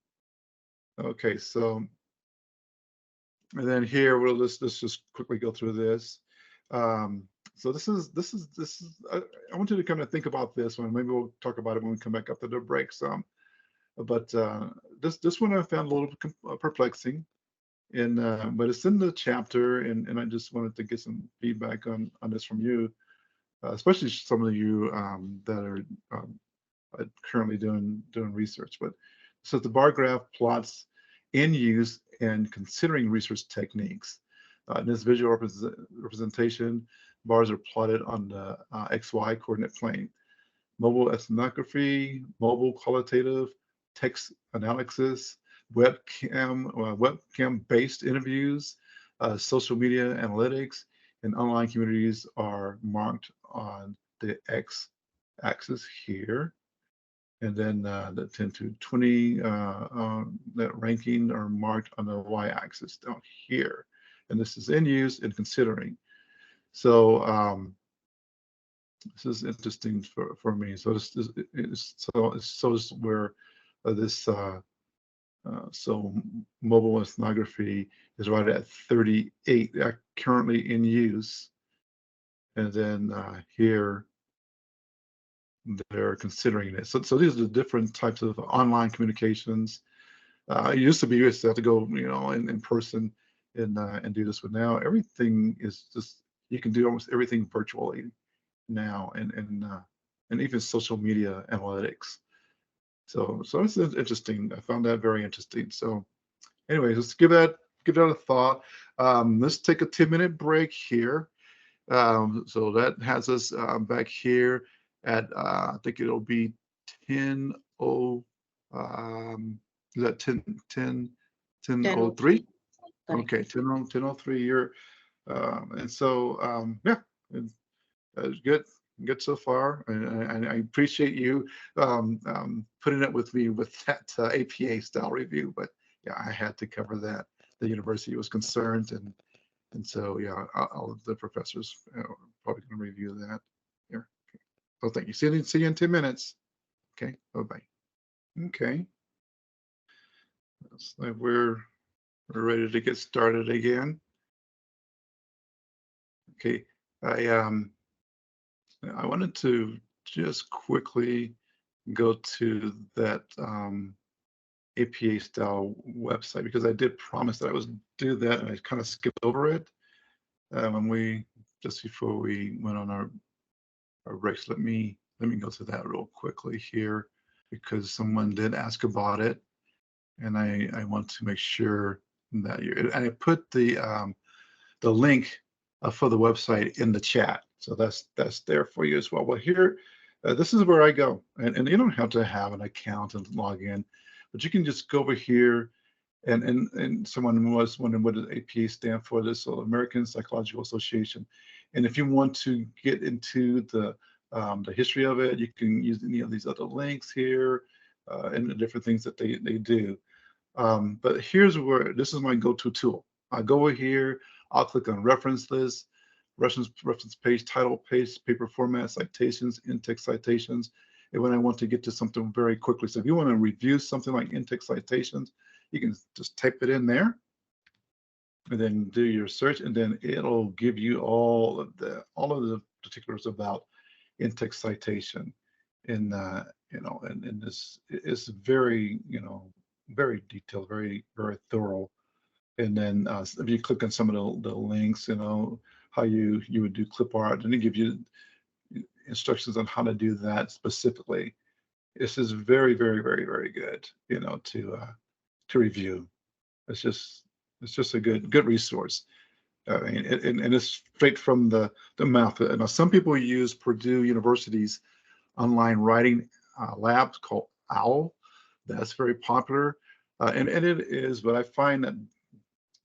Okay, so and then here let's just quickly go through this. So this is I want you to kind of think about this one. Maybe we'll talk about it when we come back after the break some. But this one I found a little perplexing, and but it's in the chapter, and I just wanted to get some feedback on this from you, especially some of you that are currently doing research. But so the bar graph plots in use and considering research techniques. In this visual representation, bars are plotted on the XY coordinate plane. Mobile ethnography, mobile qualitative, text analysis, webcam-based interviews, social media analytics, and online communities are marked on the x-axis here. And then the 10 to 20 that ranking are marked on the y-axis down here. And this is in use and considering. So this is interesting for me. So this is where this so mobile ethnography is right at 38 currently in use, and then here they're considering it. So these are the different types of online communications. It used to be you used to have to go in person and do this, but now everything is just, you can do almost everything virtually now, and even social media analytics. So it's interesting. I found that very interesting. So Anyways, let's give that a thought. Let's take a 10-minute break here. So that has us back here at I think it'll be 10:0. Is that 10:03? Okay, 10:03 here. And so yeah, it's good so far, and I appreciate you putting it with me with that APA style review. But yeah, I had to cover that. The university was concerned, and so yeah, all of the professors probably going to review that here. So thank you. See you in 10 minutes. Okay, bye-bye. Okay, so we're ready to get started again. Okay, I wanted to just quickly go to that APA style website because I did promise that I was do that, and I kind of skipped over it when we just before we went on our breaks. Let me go to that real quickly here because someone did ask about it, and I want to make sure that you. And I put the link for the website in the chat, so that's there for you as well. Well, here, this is where I go, and you don't have to have an account and log in, but you can just go over here. And someone was wondering what does APA stand for? This American Psychological Association. And if you want to get into the history of it, you can use any of these other links here and the different things that they do. But here's where this is my go-to tool. I go over here, I'll click on reference list, reference page, title page, paper format, citations, in-text citations. And when I want to get to something very quickly, so if you want to review something like in-text citations, you can just type it in there and then do your search, and then it'll give you all of the particulars about in-text citation. And and this is very, very detailed, very thorough. And then if you click on some of the links, how you would do clip art, and it give you instructions on how to do that specifically. This is very good, to review. It's just a good resource. And it's straight from the mouth. Now, some people use Purdue University's online writing lab called OWL. That's very popular, and it is. But I find that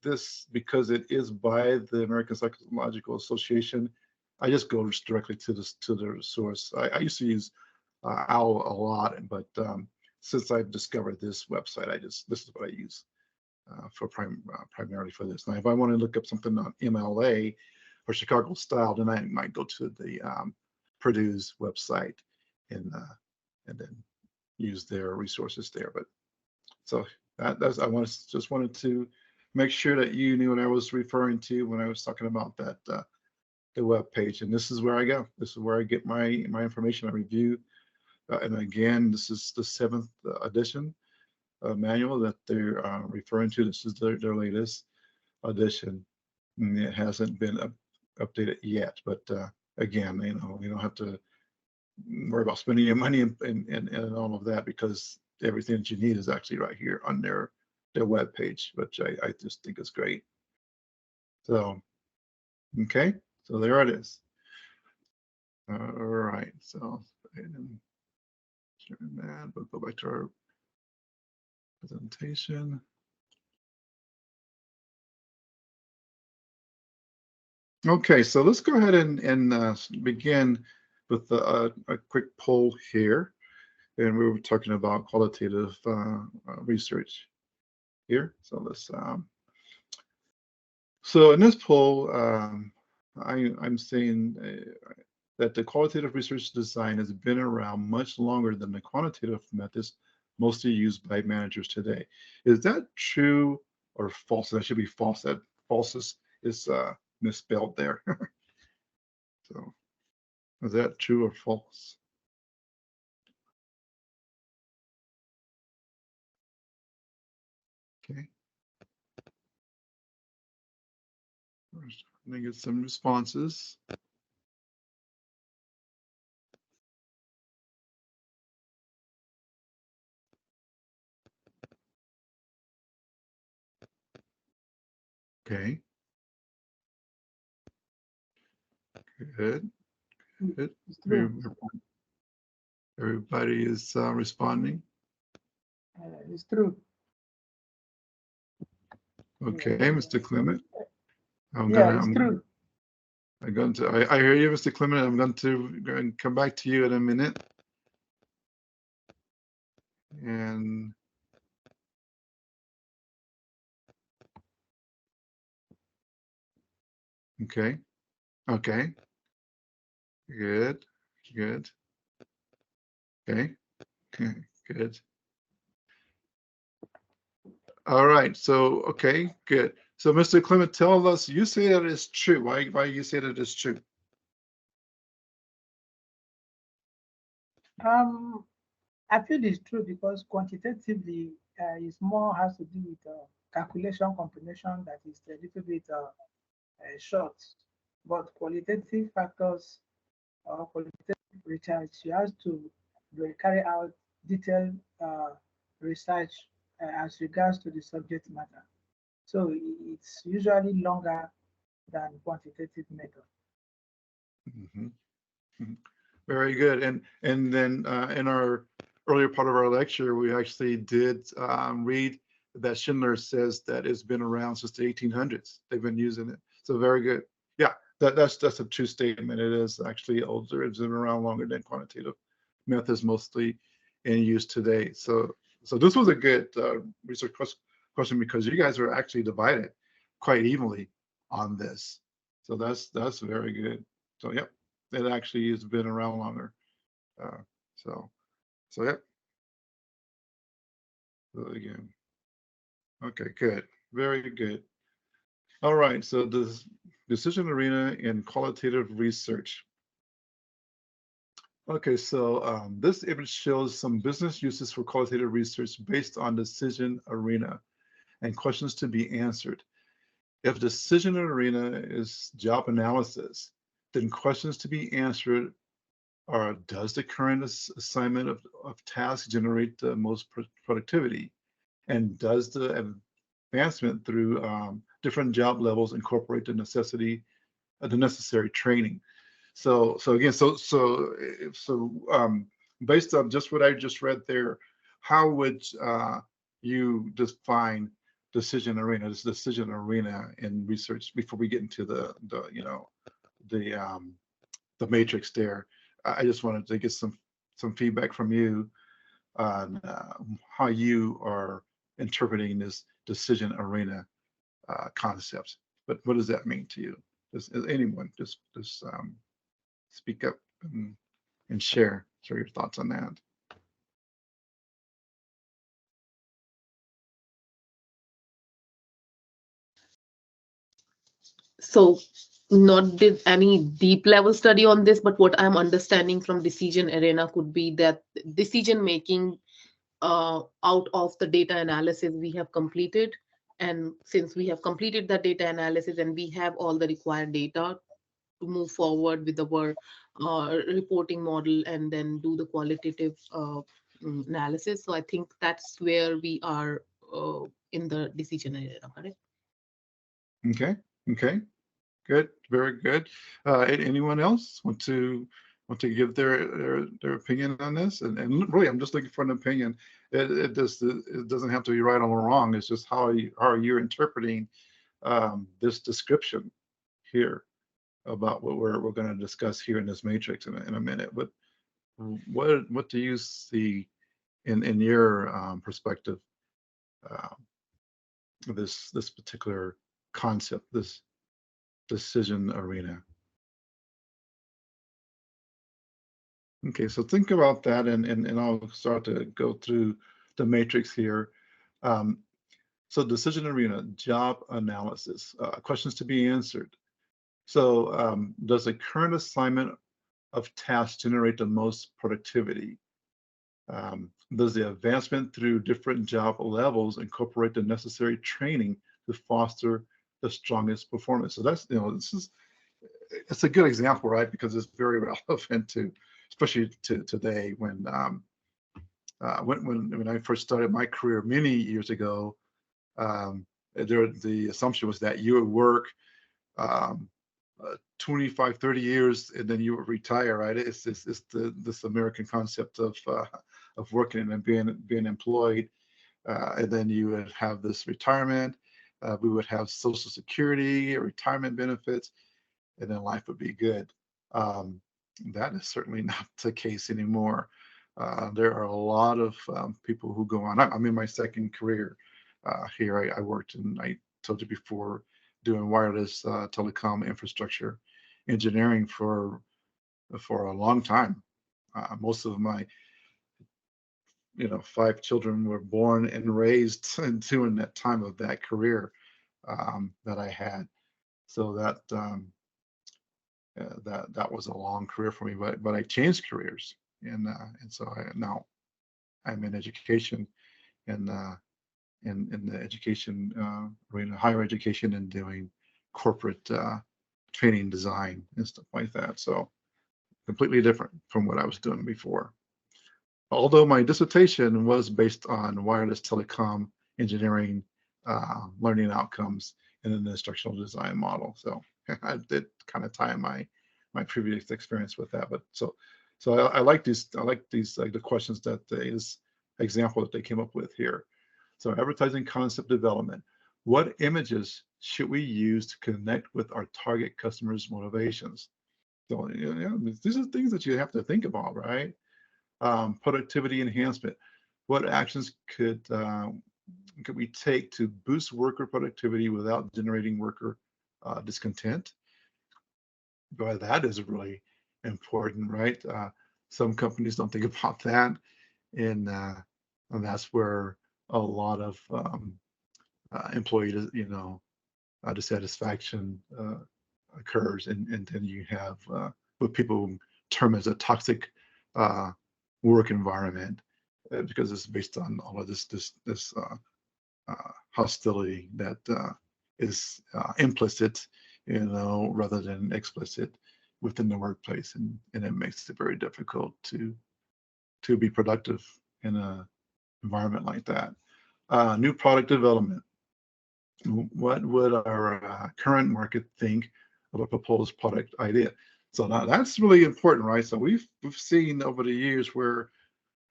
this, because it is by the American Psychological Association, I just go directly to the source. I used to use OWL a lot, but since I've discovered this website, this is what I use for primarily for this. Now, if I want to look up something on MLA or Chicago style, then I might go to the Purdue's website and then use their resources there. But so that's just wanted to make sure that you knew what I was referring to when I was talking about that the web page. And this is where I go. This is where I get my information. I review. And again, this is the 7th edition manual that they're referring to. This is their latest edition. And it hasn't been updated yet. But again, you don't have to worry about spending your money and all of that, because everything that you need is actually right here on their web page, which I just think is great. So, okay, so there it is. All right, so share that, we'll go back to our presentation. Okay, so let's go ahead and begin with a quick poll here. And we were talking about qualitative research here. So let's, so in this poll, I'm saying that the qualitative research design has been around much longer than the quantitative methods mostly used by managers today. Is that true or false? That should be false. That false is misspelled there. So is that true or false? Okay. Let me get some responses. Okay. Good. Good. Everybody is responding. It's true. Okay, Mr. Clement. It's true. I hear you, Mr. Clement. I'm going to come back to you in a minute. And okay. Okay. Good. Good. Okay. Good. All right. So, okay, good. So, Mr. Clement, tell us, you say that it's true. Why you say that it's true? I feel it's true because quantitatively is more has to do with calculation comprehension that is a little bit short, but qualitative factors or qualitative research, you have to carry out detailed research as regards to the subject matter. So it's usually longer than quantitative method. Very good. And then in our earlier part of our lecture, we actually did read that Schindler says that it's been around since the 1800s. They've been using it. So very good. Yeah, that's a true statement. It is actually older. It's been around longer than quantitative methods mostly in use today. So this was a good research question because you guys are actually divided quite evenly on this. So that's very good. So yep, it actually has been around longer. So yep. So again, okay, good, very good. All right, so the decision arena in qualitative research. Okay, so this image shows some business uses for qualitative research based on decision arena and questions to be answered. If decision arena is job analysis, then questions to be answered are, does the current assignment of tasks generate the most productivity? And does the advancement through different job levels incorporate the necessary training? So again, based on just what I just read there, how would you define decision arena, this decision arena in research before we get into the matrix there? I just wanted to get some feedback from you on how you are interpreting this decision arena concept. But what does that mean to you? Does anyone just speak up and share your thoughts on that? So not did any deep level study on this, but what I'm understanding from decision arena could be that decision making out of the data analysis we have completed. And since we have completed the data analysis and we have all the required data to move forward with our reporting model and then do the qualitative analysis. So I think that's where we are in the decision area, correct? Okay, good, very good. Anyone else want to give their opinion on this? And really, I'm just looking for an opinion. It doesn't have to be right or wrong. It's just how are you interpreting this description here about what we're going to discuss here in this matrix in a minute. But what do you see in your perspective, this particular concept, this decision arena? Okay, so think about that, and I'll start to go through the matrix here. So decision arena, job analysis, questions to be answered. So does the current assignment of tasks generate the most productivity? Does the advancement through different job levels incorporate the necessary training to foster the strongest performance? So that's, it's a good example, right? Because it's very relevant to, especially to today when I first started my career many years ago. the assumption was that you would work 25, 30 years and then you would retire, right? It's this American concept of working and being employed, and then you would have this retirement. We would have Social Security, retirement benefits, and then life would be good. That is certainly not the case anymore. There are a lot of people who go on. I'm in my second career here. I worked in, I told you before, doing wireless telecom infrastructure engineering for a long time. Most of my 5 children were born and raised during that time of that career that I had. So that that was a long career for me, but I changed careers, and so now I'm in education, and in the education arena, higher education, and doing corporate training design and stuff like that. So completely different from what I was doing before. Although my dissertation was based on wireless telecom engineering learning outcomes in an instructional design model. So I did kind of tie my previous experience with that. But so I like these the questions that this example that they came up with here. So advertising concept development. What images should we use to connect with our target customers' motivations? So these are things that you have to think about, right? Productivity enhancement. What actions could we take to boost worker productivity without generating worker discontent? Boy, that is really important, right? Some companies don't think about that, and that's where a lot of employee, dissatisfaction occurs, and then you have what people term as a toxic work environment, because it's based on all of this hostility that is implicit, rather than explicit within the workplace, and it makes it very difficult to be productive in an environment like that. New product development. What would our current market think of a proposed product idea? So now that's really important, right? So we've seen over the years where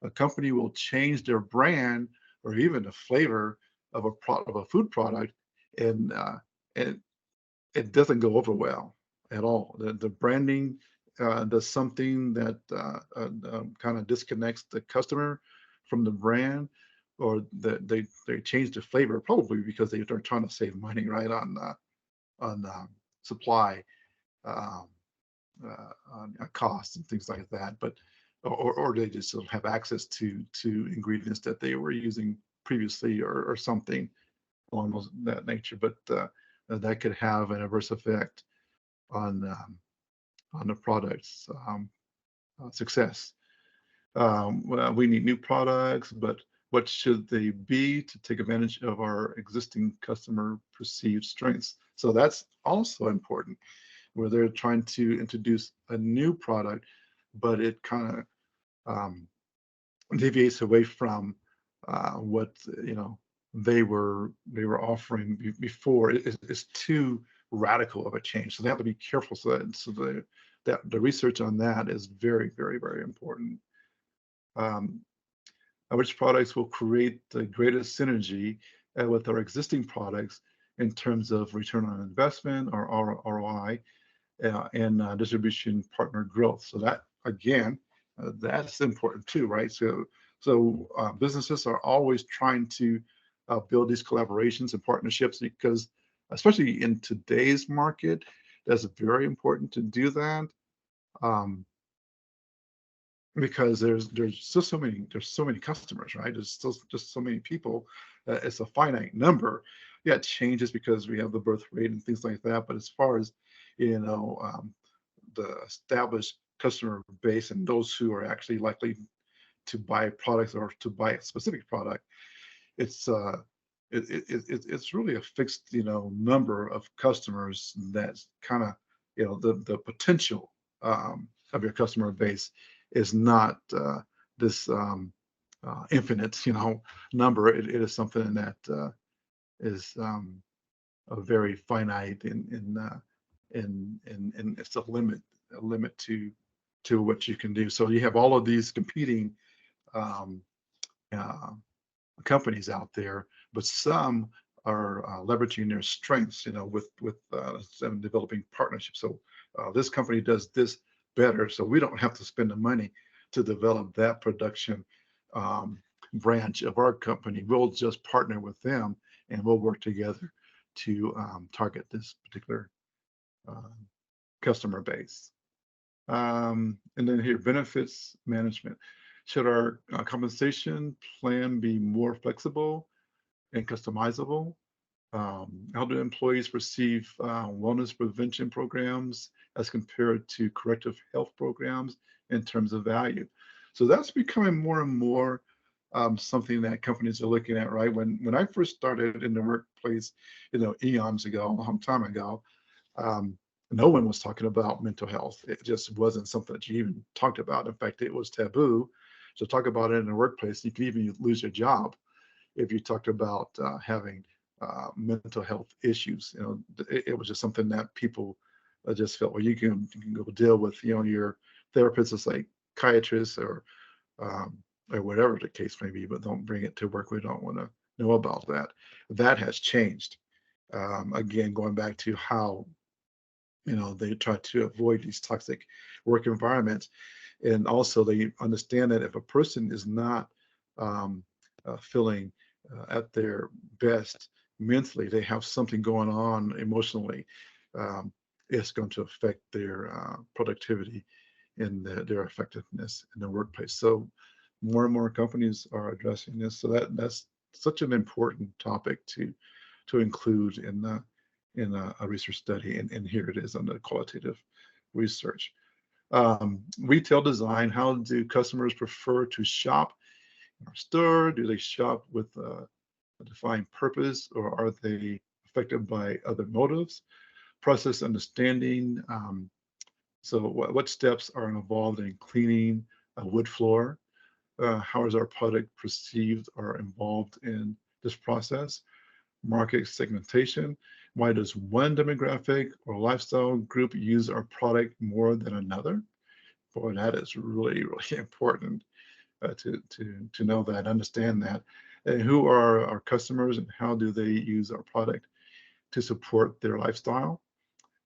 a company will change their brand or even the flavor of a food product, and it doesn't go over well at all. The branding does something that kind of disconnects the customer from the brand, or they change the flavor, probably because they're trying to save money, right, on supply, on costs and things like that. But or they just don't have access to ingredients that they were using previously, or something along that nature. But that could have an adverse effect on the product's success. Well, we need new products, but what should they be to take advantage of our existing customer perceived strengths? So that's also important, where they're trying to introduce a new product, but it kind of deviates away from what they were offering before. It's too radical of a change, so they have to be careful. So that the research on that is very, very, very important. Which products will create the greatest synergy with our existing products in terms of return on investment, or ROI, and distribution partner growth? So that, again, that's important too, right? So businesses are always trying to build these collaborations and partnerships, because especially in today's market, that's very important to do that. Because there's just so many customers, right? There's still just so many people. It's a finite number. Yeah, it changes because we have the birth rate and things like that. But as far as the established customer base and those who are actually likely to buy products or to buy a specific product, it's really a fixed number of customers. That's kind of the potential of your customer base is not this infinite number. It is something that is a very finite, and it's a limit to what you can do. So you have all of these competing um, companies out there, but some are leveraging their strengths, with them developing partnerships. So this company does this better, so we don't have to spend the money to develop that production branch of our company. We'll just partner with them, and we'll work together to target this particular customer base. And then here, benefits management. Should our compensation plan be more flexible and customizable? How do employees perceive wellness prevention programs as compared to corrective health programs in terms of value? So that's becoming more and more something that companies are looking at, right? When I first started in the workplace, eons ago, a long time ago, no one was talking about mental health. It just wasn't something that you even talked about. In fact, it was taboo to talk about it in the workplace. You could even lose your job if you talked about having mental health issues. It was just something that people just felt, well, you can go deal with, your therapist or psychiatrist or whatever the case may be, but don't bring it to work. We don't want to know about that. That has changed. Again, going back to how they try to avoid these toxic work environments. And also they understand that if a person is not feeling at their best mentally, they have something going on emotionally, it's going to affect their productivity and their effectiveness in the workplace. So more and more companies are addressing this. So that's such an important topic to include in a research study, and here it is under qualitative research. Retail design. How do customers prefer to shop in our store? Do they shop with a defined purpose, or are they affected by other motives? Process understanding. So what steps are involved in cleaning a wood floor? How is our product perceived or involved in this process? Market segmentation. Why does one demographic or lifestyle group use our product more than another? Boy, that is really, really important to know that, understand that. And who are our customers, and how do they use our product to support their lifestyle?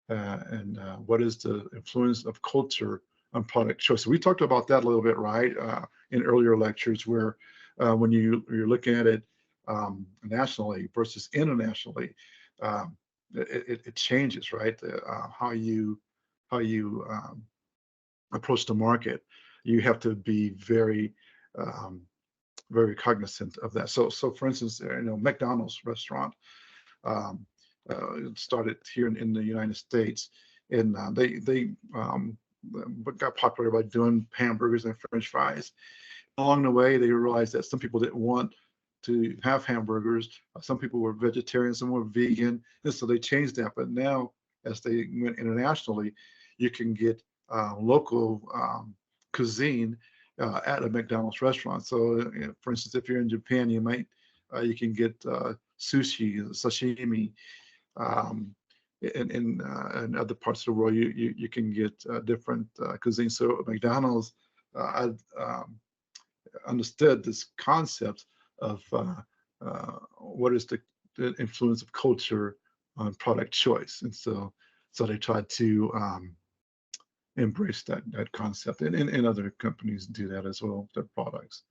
And what is the influence of culture on product choice? So we talked about that a little bit, right, in earlier lectures, where when you're looking at it nationally versus internationally, it changes, right? How you approach the market. You have to be very very cognizant of that. So for instance, McDonald's restaurant started here in the United States, and they got popular by doing hamburgers and French fries. Along the way, they realized that some people didn't want to have hamburgers. Some people were vegetarian, some were vegan, and so they changed that. But now, as they went internationally, you can get local cuisine at a McDonald's restaurant. So, for instance, if you're in Japan, you can get sushi, sashimi. In other parts of the world, you can get different cuisine. So McDonald's understood this concept of what is the influence of culture on product choice, and so they tried to embrace that concept, and other companies do that as well with their products.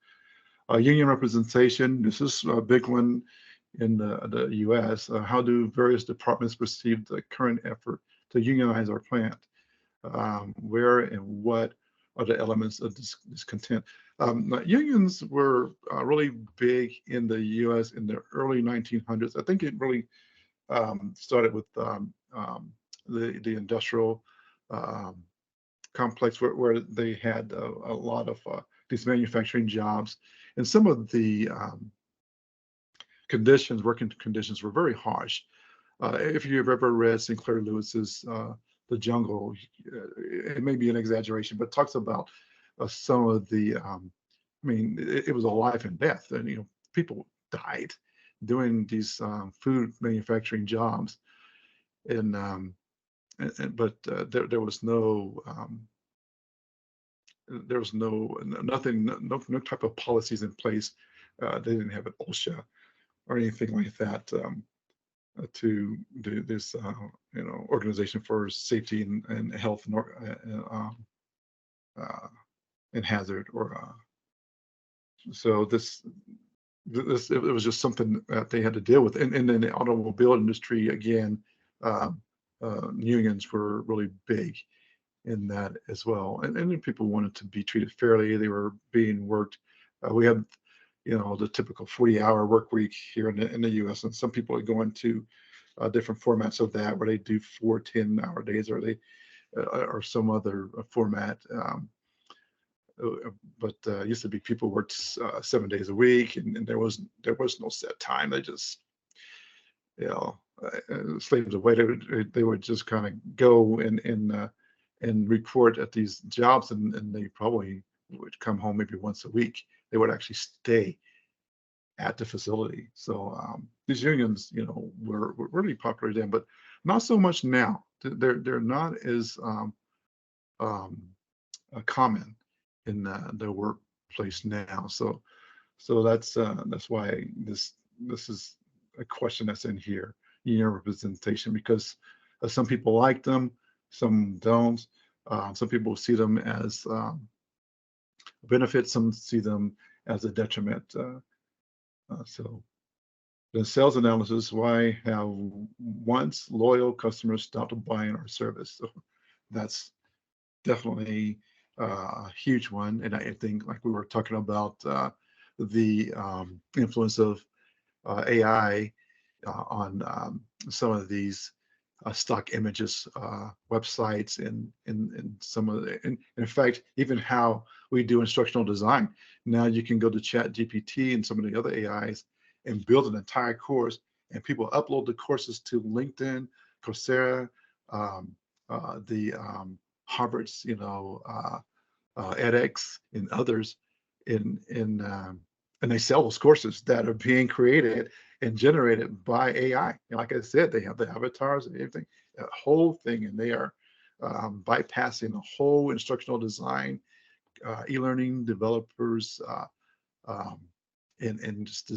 Union representation. This is a big one in the U.S. How do various departments perceive the current effort to unionize our plant? Where and what are the elements of discontent? Unions were really big in the U.S. in the early 1900s. I think it really started with the industrial complex where they had a lot of these manufacturing jobs, and some of the working conditions were very harsh. If you've ever read Sinclair Lewis's The Jungle, it may be an exaggeration, but talks about some of the, it was a life and death, and people died doing these food manufacturing jobs, and but there was no nothing, no type of policies in place. They didn't have an OSHA or anything like that to do this, Organization for Safety and Health and Hazard, or so this it was just something that they had to deal with. And in the automobile industry, again, unions were really big in that as well. And then people wanted to be treated fairly. They were being worked. We have, the typical 40-hour work week here in the U.S., and some people are going to different formats of that, where they do 4 10-hour days, or they or some other format. But used to be people worked 7 days a week, and there was no set time. They just, slaves away. They would just kind of go and report at these jobs, and they probably would come home maybe once a week. They would actually stay at the facility. So these unions, were really popular then, but not so much now. They're not as common in the workplace now. So that's why this is a question that's in here, union representation, because some people like them, some don't. Some people see them as a benefit, some see them as a detriment. So the sales analysis: why have once loyal customers stopped buying our service? So that's definitely a huge one. And I think, like we were talking about, the influence of AI on some of these stock images, websites, and some of the, in fact, even how we do instructional design. Now you can go to ChatGPT and some of the other AIs and build an entire course, and people upload the courses to LinkedIn, Coursera, the Harvard's, edX, and others, and they sell those courses that are being created and generated by AI. And like I said, they have the avatars and everything, the whole thing, and they are bypassing the whole instructional design, e-learning developers, and just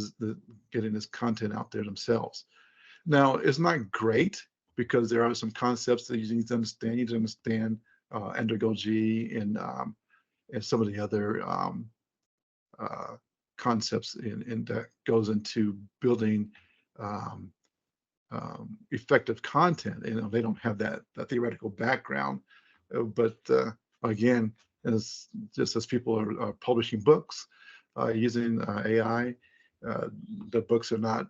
getting this content out there themselves. Now, it's not great, because there are some concepts that you need to understand. You need to understand andragogy and some of the other concepts in that goes into building effective content. They don't have that theoretical background, but again, just as people are publishing books using AI, the books are not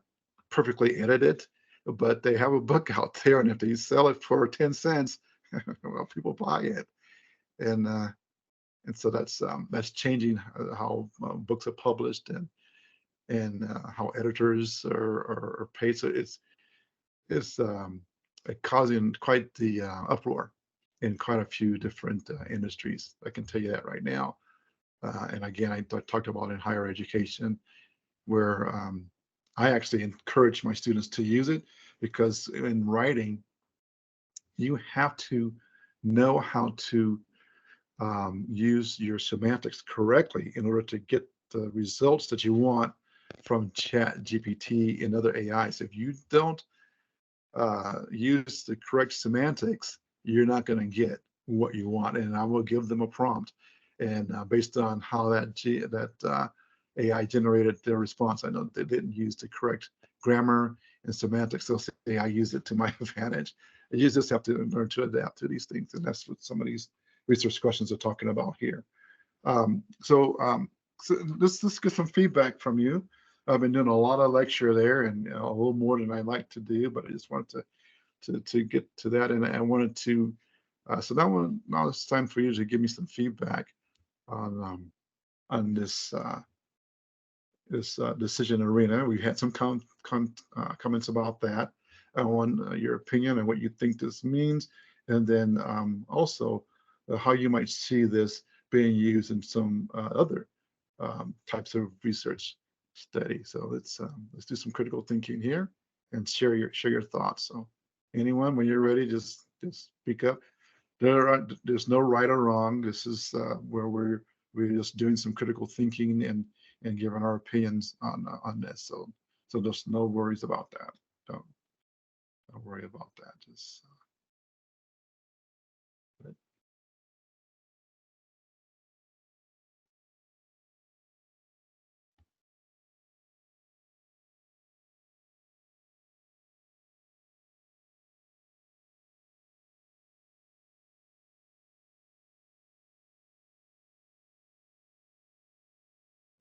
perfectly edited, but they have a book out there, and if they sell it for 10 cents, well, people buy it. And so that's changing how books are published, and how editors are paid. So it's causing quite the uproar in quite a few different industries. I can tell you that right now. And again, I talked about in higher education, where I actually encourage my students to use it, because in writing, you have to know how to use your semantics correctly in order to get the results that you want from ChatGPT and other AIs. If you don't use the correct semantics, you're not going to get what you want. And I will give them a prompt, and based on how that AI generated their response, I know they didn't use the correct grammar and semantics. They'll say, I use it to my advantage. And you just have to learn to adapt to these things, and that's what some of these research questions are talking about here. So let's get some feedback from you. I've been doing a lot of lecture there, and a little more than I like to do, but I just wanted to get to that, and I wanted to. So now it's time for you to give me some feedback on this decision arena. We had some comments about that. I want your opinion and what you think this means, and then also how you might see this being used in some other types of research study. So let's do some critical thinking here and share your thoughts. So anyone, when you're ready, just speak up. There's no right or wrong. This is where we're just doing some critical thinking and giving our opinions on this. So there's no worries about that. Don't worry about that. Just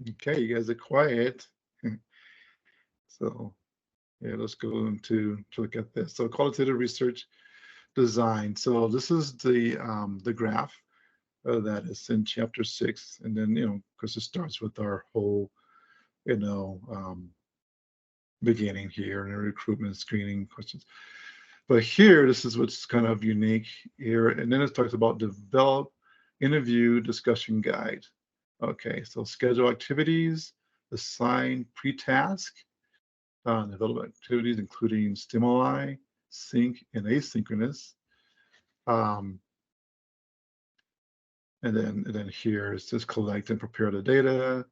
okay, you guys are quiet. So yeah, let's go into to look at this. So qualitative research design. So this is the graph that is in chapter 6, and then because it starts with our whole beginning here and recruitment screening questions. But here, this is what's kind of unique here, and then it talks about develop interview discussion guide. Okay, so schedule activities, assign pre-task, develop activities including stimuli, sync and asynchronous. And then here it says collect and prepare the data,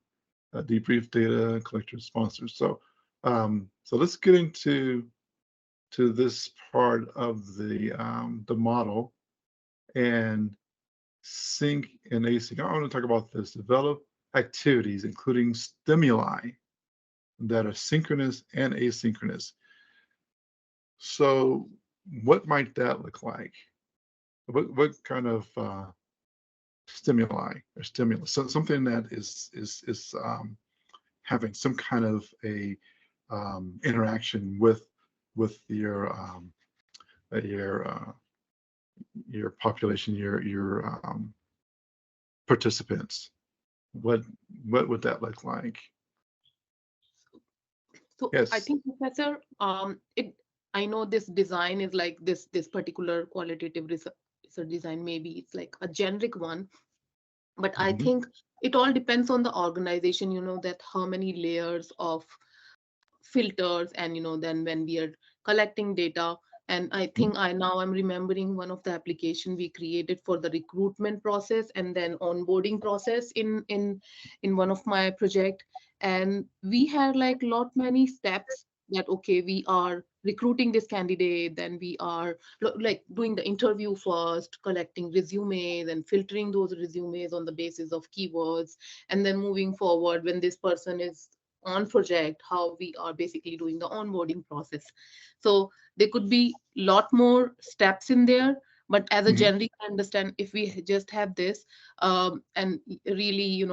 debrief data, collect responses. So let's get into this part of the model and sync and async. I want to talk about this. Develop activities including stimuli that are synchronous and asynchronous. So what might that look like? What kind of stimuli or stimulus? So something that is having some kind of a interaction with your population, your participants. What would that look like? So Yes. I think, Professor, I know this design is like this particular qualitative research design, maybe it's like a generic one, but I think it all depends on the organization, that how many layers of filters, and then when we are collecting data. And I think I'm remembering one of the application we created for the recruitment process and then onboarding process in one of my project. And we had like many steps that, okay, we are recruiting this candidate, then we are like doing the interview first, collecting resumes and filtering those resumes on the basis of keywords, and then moving forward when this person is on project, how we are basically doing the onboarding process. So there could be a lot more steps in there, but as a generic, I understand if we just have this and really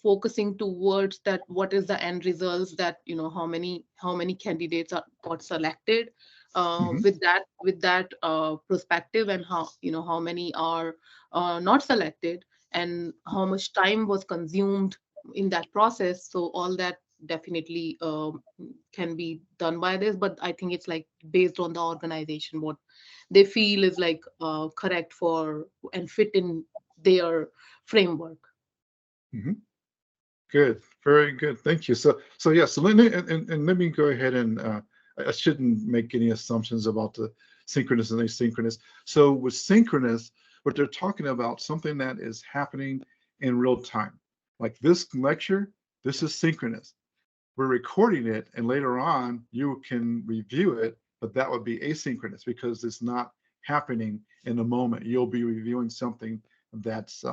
focusing towards that, what is the end results, that how many candidates got selected with that perspective, and how many are not selected, and how much time was consumed in that process. So all that definitely can be done by this, but I think it's like based on the organization, what they feel is like correct for and fit in their framework. Good, very good, thank you. So yeah, so let me go ahead and I shouldn't make any assumptions about the synchronous and asynchronous. So with synchronous, what they're talking about, something that is happening in real time. Like this lecture, this is synchronous. We're recording it, and later on you can review it, but that would be asynchronous because it's not happening in the moment. You'll be reviewing something that's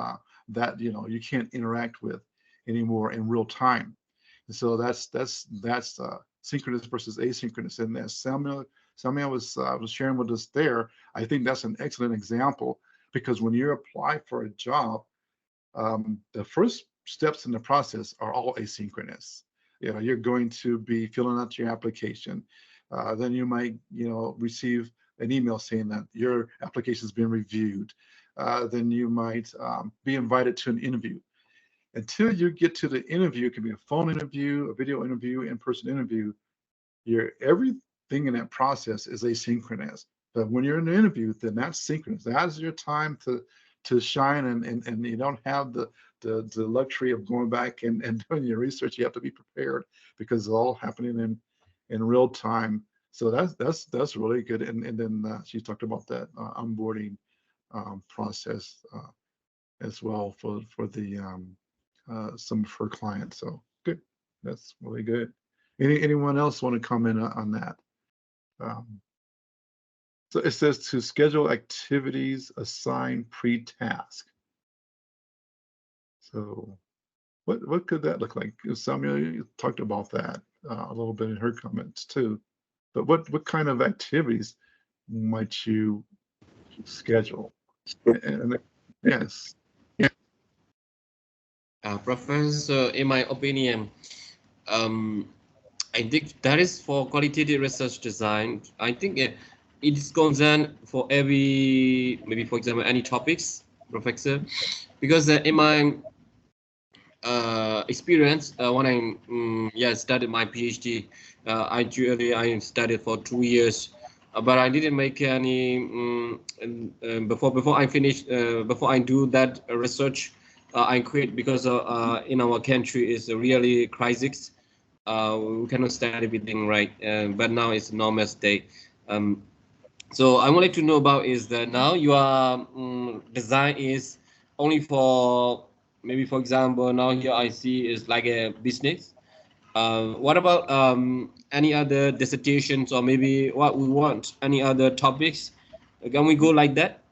that you can't interact with anymore in real time. And so that's synchronous versus asynchronous. And as Samuel was sharing with us there, I think that's an excellent example, because when you apply for a job, the first steps in the process are all asynchronous. You're going to be filling out your application. Then you might, receive an email saying that your application has been reviewed. Then you might be invited to an interview. Until you get to the interview, it can be a phone interview, a video interview, in-person interview. Everything in that process is asynchronous. But when you're in the interview, then that's synchronous. That is your time to to shine, and you don't have the luxury of going back and doing your research. You have to be prepared because it's all happening in real time. So that's really good. And then she talked about that onboarding process as well for the some of her clients. So good, that's really good. Anyone else want to comment on that? So it says to schedule activities, assign pre-task. So what could that look like? Samuel, you talked about that a little bit in her comments too. But what kind of activities might you schedule? And yes. Professor, in my opinion, I think that is for qualitative research design. I think it is concerned for every, maybe for example, any topics, Professor, because in my experience, when I studied my PhD, I studied for 2 years, but I didn't make any before I finish before I do that research. I quit because in our country is a really crisis. We cannot study everything right, but now it's normal state. So I wanted to know about is that now your design is only for, maybe for example, now here I see is like a business. What about any other dissertations, or maybe what we want, any other topics? Can we go like that?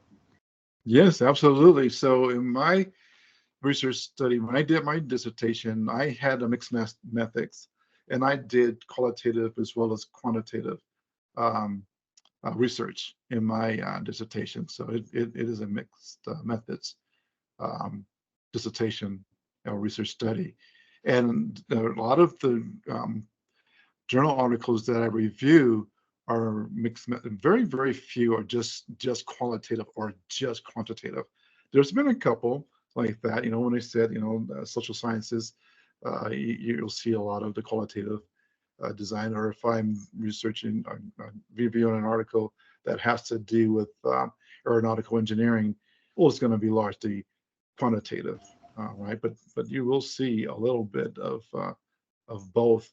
Yes, absolutely. So in my research study, when I did my dissertation, I had a mixed methods, and I did qualitative as well as quantitative research in my dissertation. So it is a mixed methods dissertation or research study. And a lot of the journal articles that I review are mixed. Very, very few are just qualitative or just quantitative. There's been a couple like that. When I said, social sciences, you'll see a lot of the qualitative design. Or if I'm researching, reviewing an article that has to do with aeronautical engineering, well, it's going to be largely quantitative, right? But you will see a little bit of both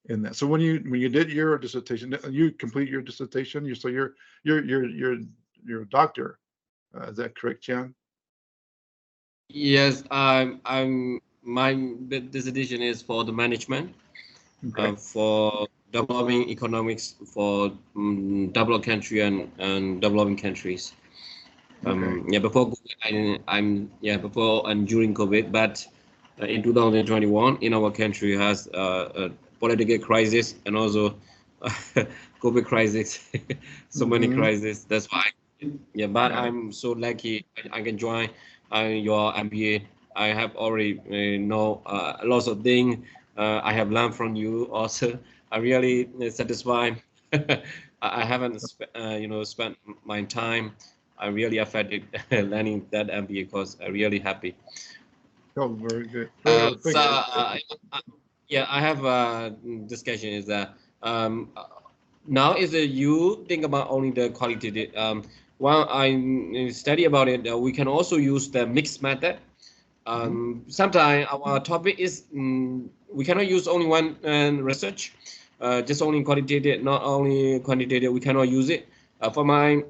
in that. So when you did your dissertation, you complete your dissertation. You're a doctor. Is that correct, Jan? Yes, my dissertation is for the management, Okay. for developing economics for developed country and developing countries. Okay. Before COVID, before and during COVID, but in 2021 in our country has a political crisis and also COVID crisis, so many crises. That's why. But I'm so lucky I can join your MBA. I have already know lots of things. I have learned from you also. I really satisfied. I haven't spent my time. I really affected learning that MBA course. I'm really happy. Oh, very good. So I have a discussion is that now is that you think about only the qualitative. While I study about it, we can also use the mixed method. Sometimes our topic is we cannot use only one research, just only qualitative, not only quantitative. We cannot use it. For my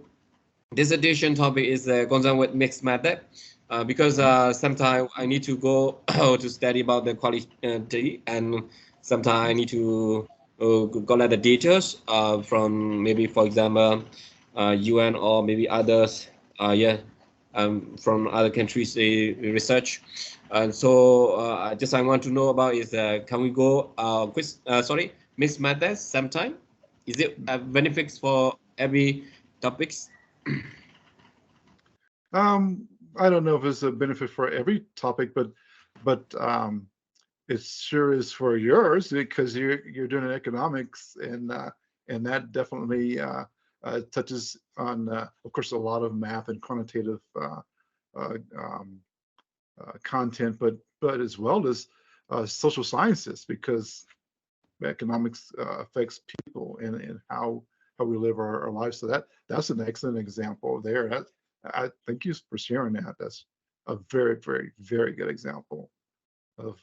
dissertation topic is concerned with mixed method. Because sometimes I need to go to study about the quality, and sometimes I need to collect the details from maybe, for example, UN or maybe others, from other countries research. And so I want to know about is can we go mixed methods sometime? Is it benefits for every topics? I don't know if it's a benefit for every topic, but it sure is for yours, because you're doing economics, and that definitely touches on, of course, a lot of math and quantitative content, but as well as social sciences, because economics affects people and how we live our lives. So that's an excellent example there. I thank you for sharing that. That's a very, very, very good example of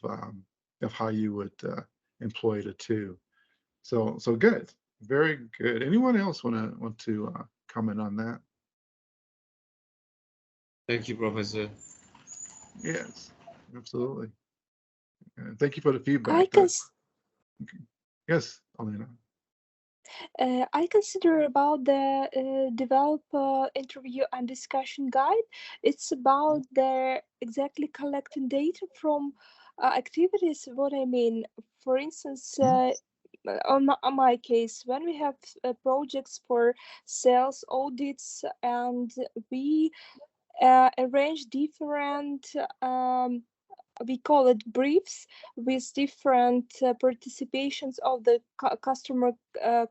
how you would employ the two. So good, very good. Anyone else want to comment on that? Thank you, Professor. Yes, absolutely. And thank you for the feedback. I can. Yes, Alina. I consider about the develop interview and discussion guide. It's about the exactly collecting data from activities. What I mean, for instance, on my case, when we have projects for sales audits and we arrange different we call it briefs with different participations of the customer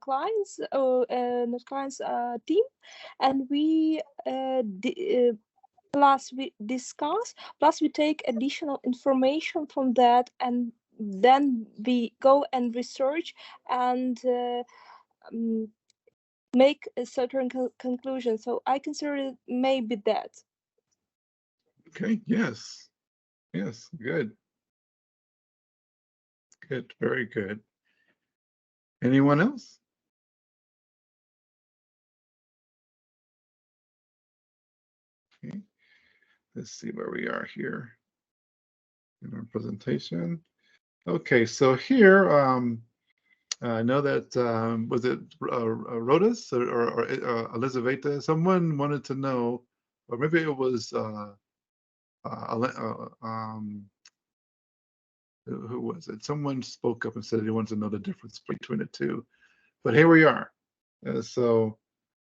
clients not clients team, and we plus we discuss, plus we take additional information from that, and then we go and research and make a certain conclusion. So I consider it maybe that. Okay, yes, good, very good. Anyone else? Okay, let's see where we are here in our presentation. Okay, so here, I know that, was it Rhodas or Elizaveta? Someone wanted to know, or maybe it was, who was it? Someone spoke up and said they wanted to know the difference between the two. But here we are. So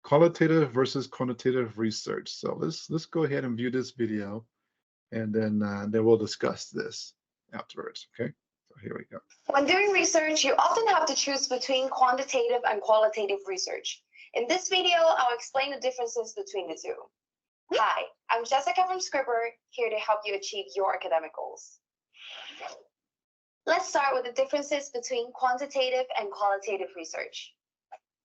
qualitative versus quantitative research. So let's go ahead and view this video, and then we'll discuss this afterwards. Okay. So here we go. When doing research, you often have to choose between quantitative and qualitative research. In this video, I'll explain the differences between the two. Hi, I'm Jessica from Scribber, here to help you achieve your academic goals. Let's start with the differences between quantitative and qualitative research.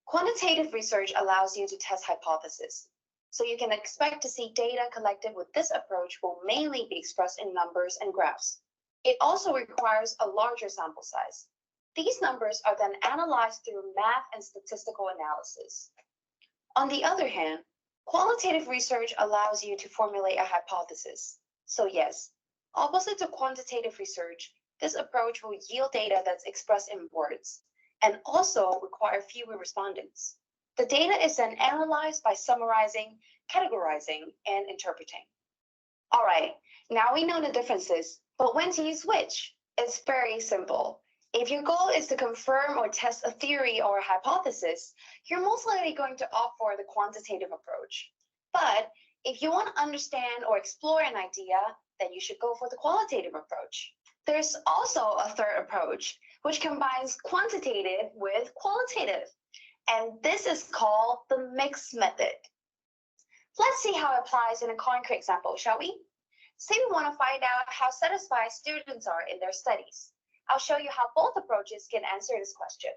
Quantitative research allows you to test hypotheses, so you can expect to see data collected with this approach will mainly be expressed in numbers and graphs. It also requires a larger sample size. These numbers are then analyzed through math and statistical analysis. On the other hand, qualitative research allows you to formulate a hypothesis. So yes, opposite to quantitative research, this approach will yield data that's expressed in words and also require fewer respondents. The data is then analyzed by summarizing, categorizing, and interpreting. All right, now we know the differences, but when to use which? It's very simple. If your goal is to confirm or test a theory or a hypothesis, you're most likely going to opt for the quantitative approach. But if you want to understand or explore an idea, then you should go for the qualitative approach. There's also a third approach, which combines quantitative with qualitative, and this is called the mixed method. Let's see how it applies in a concrete example, shall we? Say we want to find out how satisfied students are in their studies. I'll show you how both approaches can answer this question.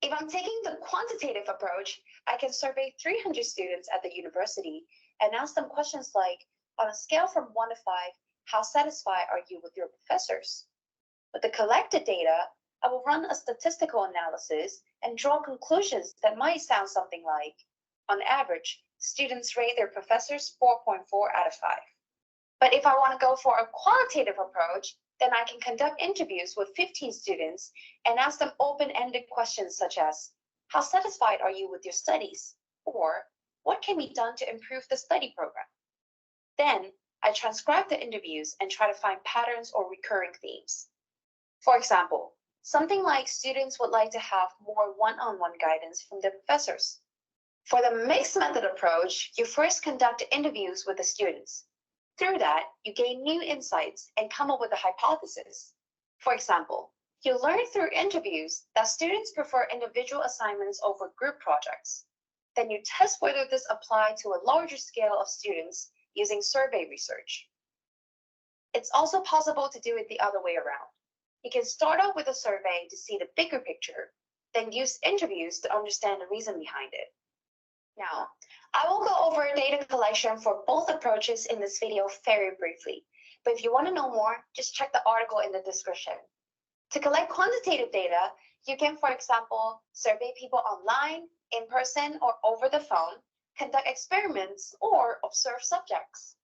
If I'm taking the quantitative approach, I can survey 300 students at the university and ask them questions like, on a scale from 1 to 5, how satisfied are you with your professors? With the collected data, I will run a statistical analysis and draw conclusions that might sound something like, on average, students rate their professors 4.4 out of 5. But if I want to go for a qualitative approach, then I can conduct interviews with 15 students and ask them open-ended questions such as, how satisfied are you with your studies? Or, what can be done to improve the study program? Then, I transcribe the interviews and try to find patterns or recurring themes. For example, something like students would like to have more one-on-one guidance from their professors. For the mixed method approach, you first conduct interviews with the students. Through that, you gain new insights and come up with a hypothesis. For example, you learn through interviews that students prefer individual assignments over group projects. Then you test whether this applies to a larger scale of students using survey research. It's also possible to do it the other way around. You can start out with a survey to see the bigger picture, then use interviews to understand the reason behind it. Now, I will go over data collection for both approaches in this video very briefly. But if you want to know more, just check the article in the description. To collect quantitative data, you can, for example, survey people online, in person, or over the phone, conduct experiments, or observe subjects.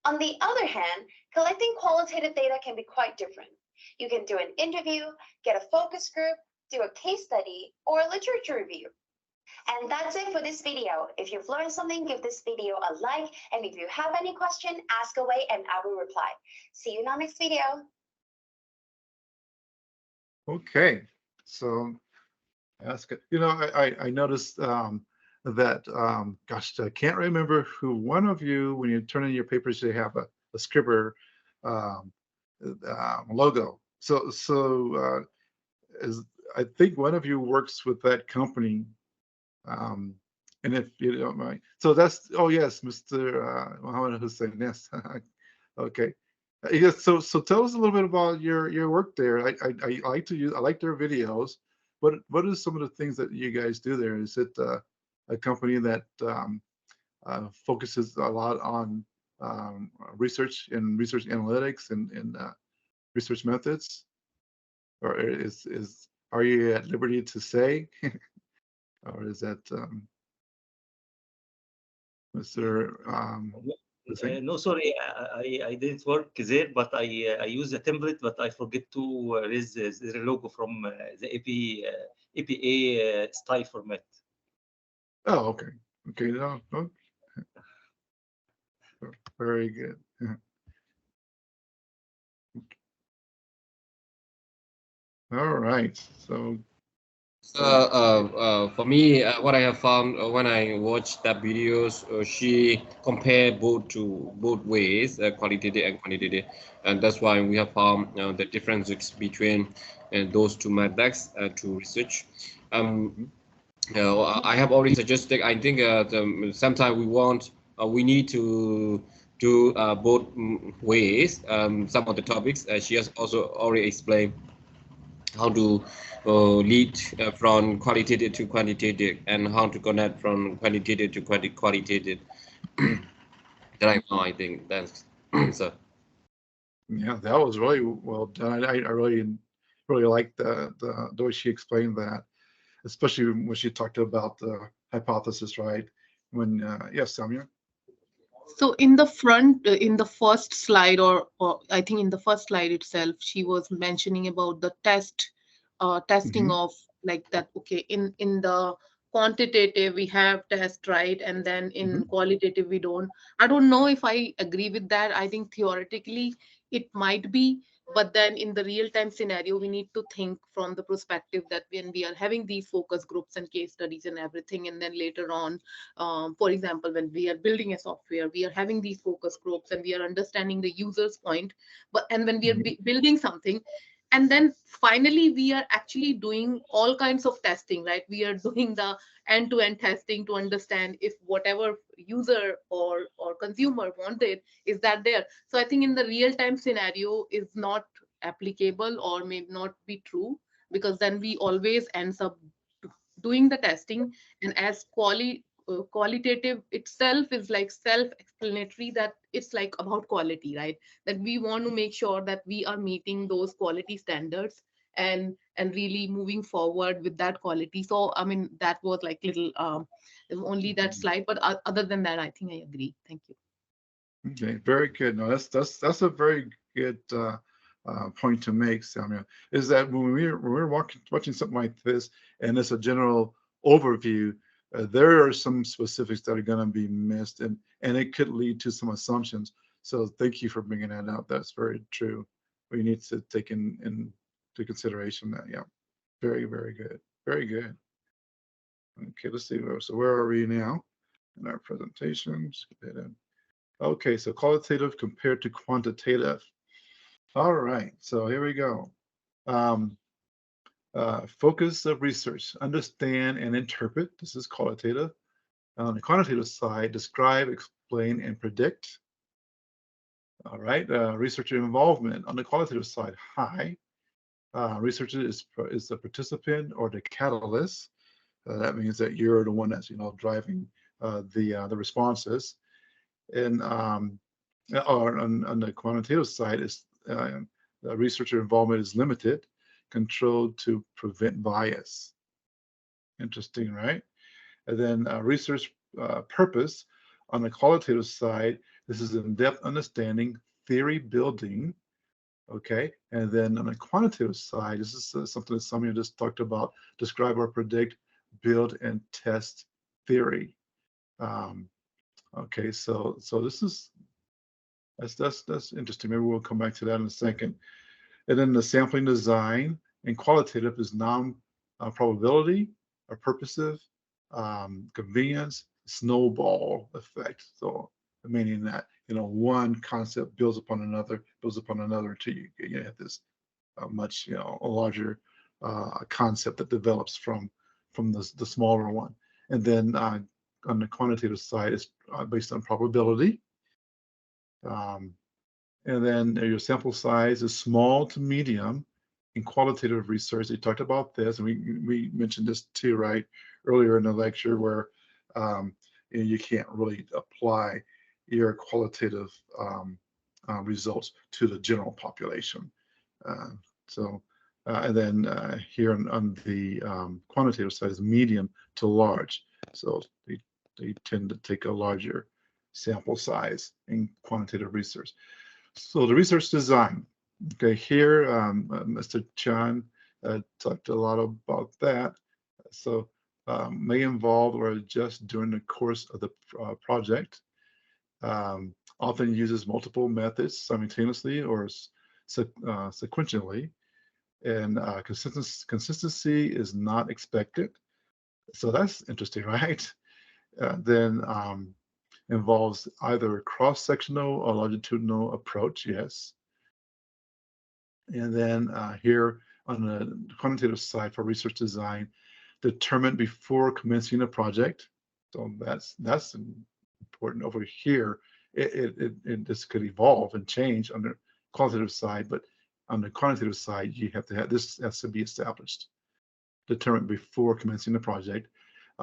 On the other hand, collecting qualitative data can be quite different. You can do an interview, get a focus group, do a case study, or a literature review. And that's it for this video. If you've learned something, give this video a like. And if you have any question, ask away and I will reply. See you in our next video. Okay, so ask it. You know, I noticed that, gosh, I can't remember who one of you, when you turn in your papers, you have a Scribber logo. So I think one of you works with that company. And if you don't mind, so that's, oh yes, Mr. Mohammed Hussein, yes. Okay. Yes, so tell us a little bit about your work there. I like I like their videos. What is some of the things that you guys do there? Is it a company that focuses a lot on research and research analytics and research methods, or are you at liberty to say, or is that Mr. No, sorry, I didn't work there, but I use a template, but I forget to raise the logo from the APA style format. Oh, okay. Okay, no. Very good. All right. So for me, what I have found when I watched that videos, she compared both ways, qualitative and quantitative, and that's why we have found the differences between those two methods to research. I have already suggested. I think sometimes we need to do both ways. Some of the topics she has also already explained how to lead from qualitative to quantitative, and how to connect from quantitative to qualitative. That I think that's so. yeah, that was really well done. I really liked the way she explained that, especially when she talked about the hypothesis, right? When yes, Samia. So in the front, in the first slide, or I think in the first slide itself, she was mentioning about the testing of like that. Okay, in the quantitative we have test, right, and then in qualitative we don't. I don't know if I agree with that. I think theoretically it might be, but then in the real time scenario we need to think from the perspective that when we are having these focus groups and case studies and everything, and then later on, for example, when we are building a software, we are having these focus groups and we are understanding the user's point, and when we are building something, and then finally we are actually doing all kinds of testing, right? We are doing the end-to-end testing to understand if whatever user or consumer wanted, is that there. So I think in the real-time scenario is not applicable or may not be true, because then we always ends up doing the testing, and as qualitative itself is like self-explanatory, that it's like about quality, right? That we want to make sure that we are meeting those quality standards and really moving forward with that quality. So I mean, that was like little only that slide, but other than that I think I agree. Thank you. Okay, very good. No, that's a very good point to make, Samia. Is that when we're watching something like this, and it's a general overview, there are some specifics that are going to be missed, and it could lead to some assumptions. So thank you for bringing that out. That's very true. We need to take into consideration that. Yeah, very, very good. Very good. Okay, let's see. So where are we now in our presentations? Okay, so qualitative compared to quantitative. All right, so here we go. Focus of research: understand and interpret. This is qualitative. On the quantitative side, describe, explain, and predict. All right, researcher involvement on the qualitative side, high. Researcher is the participant or the catalyst. That means that you're the one that's driving the responses. And or on the quantitative side, is the researcher involvement is limited, controlled to prevent bias. Interesting, right? And then research purpose on the qualitative side, this is in-depth understanding, theory building, okay? And then on the quantitative side, this is something that some of you just talked about, describe or predict, build and test theory. Okay, so this is, that's interesting. Maybe we'll come back to that in a second. And then the sampling design and qualitative is non-probability or purposive, convenience, snowball effect. So meaning that, you know, one concept builds upon another until you have this much, you know, a larger concept that develops from the smaller one. And then on the quantitative side, it's based on probability. And then your sample size is small to medium. In qualitative research, they talked about this, and we mentioned this too, right, earlier in the lecture, where you can't really apply your qualitative results to the general population. And then here on the quantitative side is medium to large. So they tend to take a larger sample size in quantitative research. So the research design, okay, here Mr. Chan talked a lot about that. So may involve or adjust during the course of the project. Often uses multiple methods simultaneously or sequentially, and consistency is not expected. So that's interesting, right? Then involves either a cross-sectional or longitudinal approach, yes. And then here on the quantitative side for research design, determined before commencing a project. So that's important. Over here, this could evolve and change on the qualitative side, but on the quantitative side, you have to have this has to be established. Determined before commencing the project.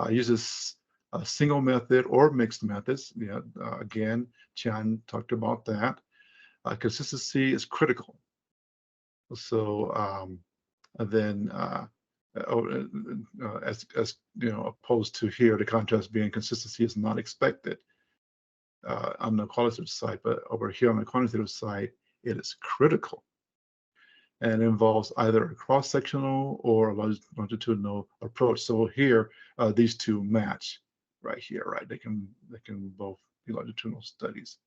Uses a single method or mixed methods. Yeah, again, Chan talked about that. Consistency is critical. So then, as you know, opposed to here, the contrast being consistency is not expected on the qualitative side, but over here on the quantitative side, it is critical, and involves either a cross-sectional or a longitudinal approach. So here, these two match right here, right? They can both be longitudinal studies.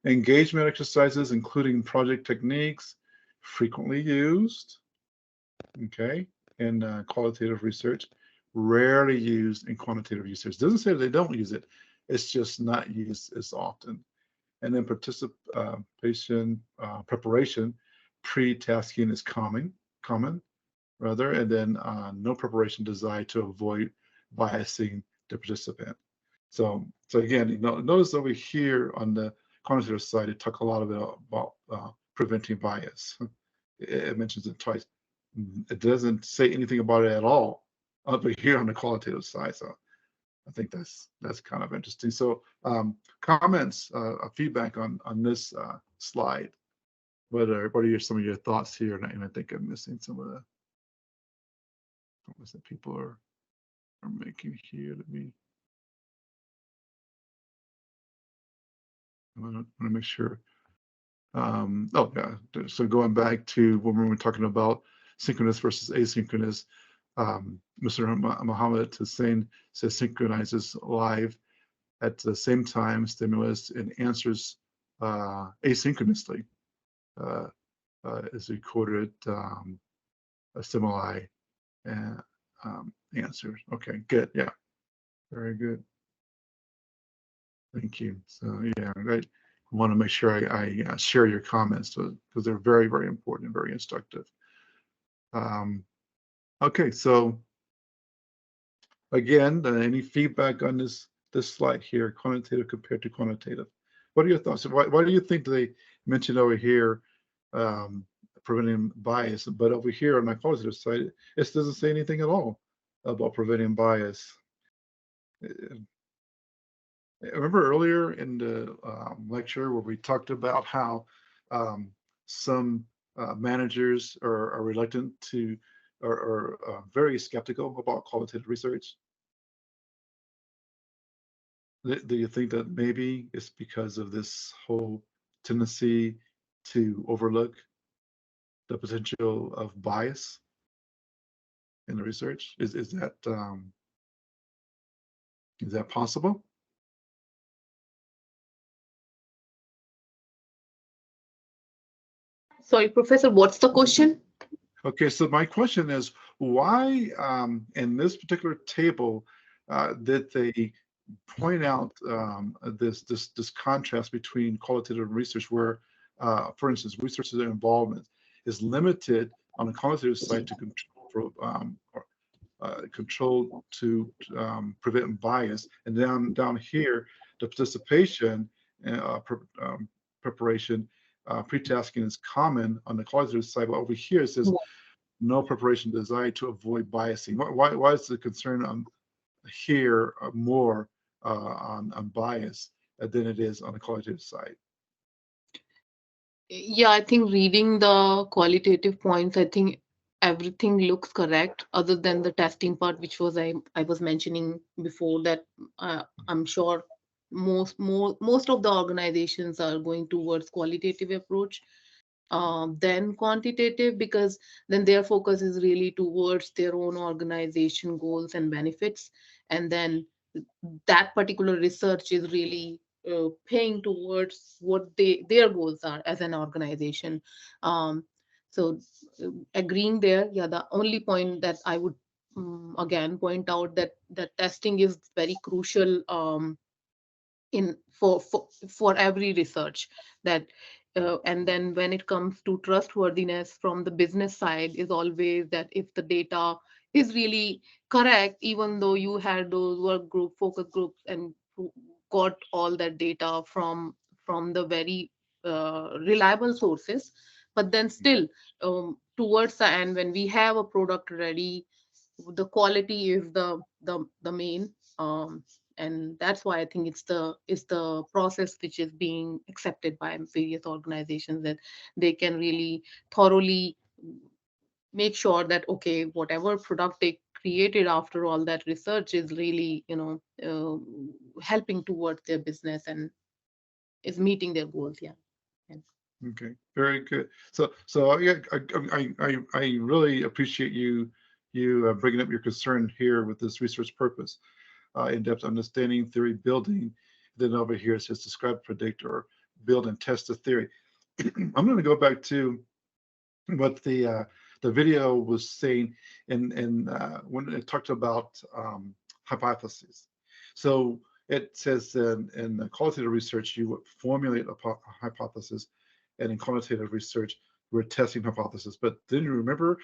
Engagement exercises, including project techniques, frequently used, okay, in qualitative research, rarely used in quantitative research. Doesn't say they don't use it, it's just not used as often. And then participation, preparation, pre-tasking is common rather, and then no preparation desired to avoid biasing the participant. So again, you know, notice over here on the quantitative side, it talk a lot about preventing bias. It mentions it twice. It doesn't say anything about it at all over here on the qualitative side. So I think that's kind of interesting. So comments, feedback on this slide. What are some of your thoughts here? And I think I'm missing some of the comments that people are making here. I want to make sure. Oh yeah. So going back to when we were talking about synchronous versus asynchronous, Mr. Mohammed Hussein says synchronizes live at the same time stimulus and answers asynchronously is recorded stimuli and answers. Okay, good. Yeah, very good. Thank you. So yeah, I want to make sure I share your comments because they're very, very important and very instructive. Okay, so again, any feedback on this slide here, quantitative compared to quantitative? What are your thoughts? Why do you think they mentioned over here preventing bias, but over here on my qualitative side, it doesn't say anything at all about preventing bias? Remember earlier in the lecture where we talked about how some managers are reluctant to or very skeptical about qualitative research? Do you think that maybe it's because of this whole tendency to overlook the potential of bias in the research? Is that possible? Sorry, Professor, what's the question? Okay, so my question is, why in this particular table did they point out this contrast between qualitative research where, for instance, researchers' involvement is limited on the qualitative side to control to prevent bias, and down here the participation preparation pre-tasking is common on the qualitative side, but over here it says no preparation desired to avoid biasing. Why is the concern on here more on bias than it is on the qualitative side? Yeah, I think reading the qualitative points, I think everything looks correct other than the testing part, which was I was mentioning before, that I'm sure most of the organizations are going towards qualitative approach than quantitative, because then their focus is really towards their own organization goals and benefits, and then that particular research is really paying towards what their goals are as an organization. So agreeing there, yeah, the only point that I would again point out that testing is very crucial in for every research, that and then when it comes to trustworthiness from the business side is always that if the data is really correct, even though you had those work group focus groups and got all that data from the very reliable sources, but then still towards the end when we have a product ready, the quality is the main, and that's why I think it's the process which is being accepted by various organizations, that they can really thoroughly make sure that okay, whatever product they created after all that research is really helping towards their business and is meeting their goals. Yeah. Okay, very good. So I really appreciate you bringing up your concern here with this research purpose, in-depth understanding, theory building. Then over here it says describe, predict, or build and test the theory. I'm going to go back to what the video was saying in when it talked about hypotheses. So it says in the qualitative research you would formulate a hypothesis, and in quantitative research we're testing hypothesis. But then you remember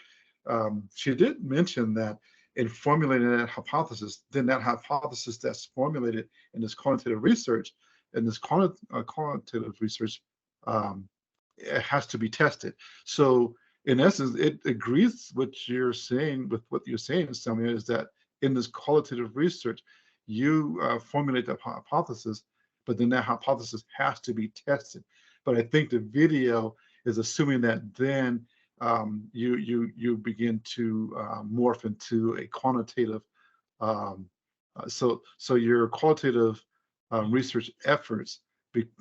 she did mention that in formulating that hypothesis, then that hypothesis that's formulated in this quantitative research, quantitative research, it has to be tested. So in essence, it agrees with what you're saying, Samia, is that in this qualitative research, you formulate the hypothesis, but then that hypothesis has to be tested. But I think the video is assuming that then you begin to morph into a quantitative. So your qualitative research efforts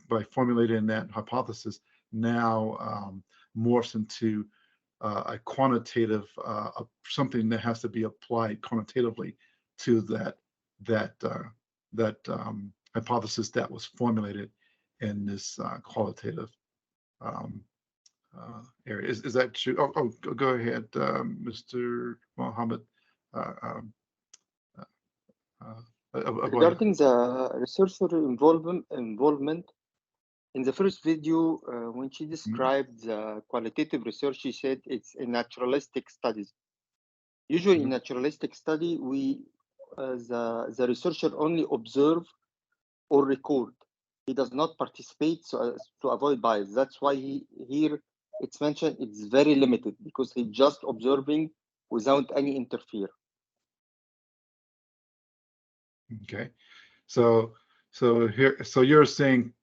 by formulating that hypothesis now morphs into a quantitative, something that has to be applied quantitatively to that hypothesis that was formulated in this qualitative area. Is that true? Oh, go ahead, Mr. Mohammed. Regarding the researcher involvement, in the first video, when she described the qualitative research, she said it's a naturalistic studies. Usually in naturalistic study, the researcher only observe or record. He does not participate so as to avoid bias. That's why here it's mentioned it's very limited, because he's just observing without any interfere. Okay, so So here, so you're saying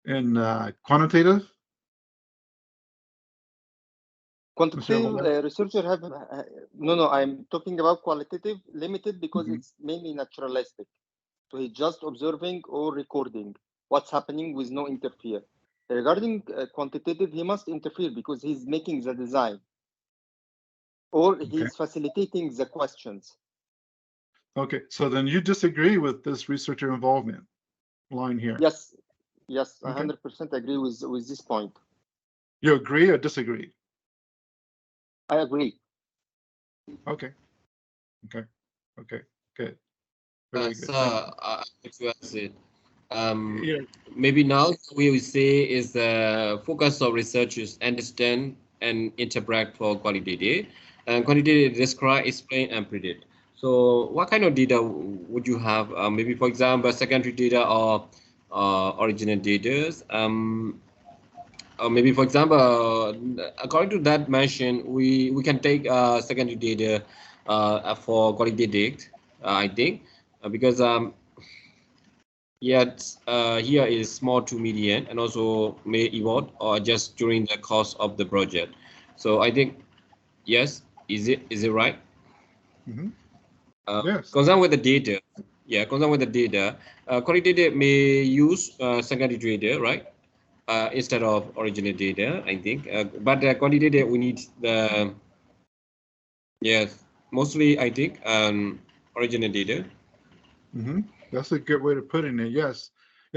in quantitative? Quantitative researcher have no. I'm talking about qualitative limited because it's mainly naturalistic. So he's just observing or recording what's happening with no interfere. Regarding quantitative, he must interfere because he's making the design or he's facilitating the questions. Okay, so then you disagree with this researcher involvement line here? Yes, yes, 100% agree with this point. You agree or disagree? I agree. Okay, okay, good. Very good. So I it. Maybe now we will say is the focus of researchers understand and interpret for qualitative, and quantitative describe, explain, and predict. So what kind of data would you have? Maybe for example, secondary data or original data. Maybe for example, according to that mention, we can take secondary data for qualitative. I think because yet here is small to medium and also may evolve or adjust during the course of the project. So I think yes, is it right? Yes. Concerned with the data, concerned with the data, qualitative may use secondary data, right? Instead of original data, I think. But quantitative, we need the mostly I think original data. That's a good way to put it. Yes.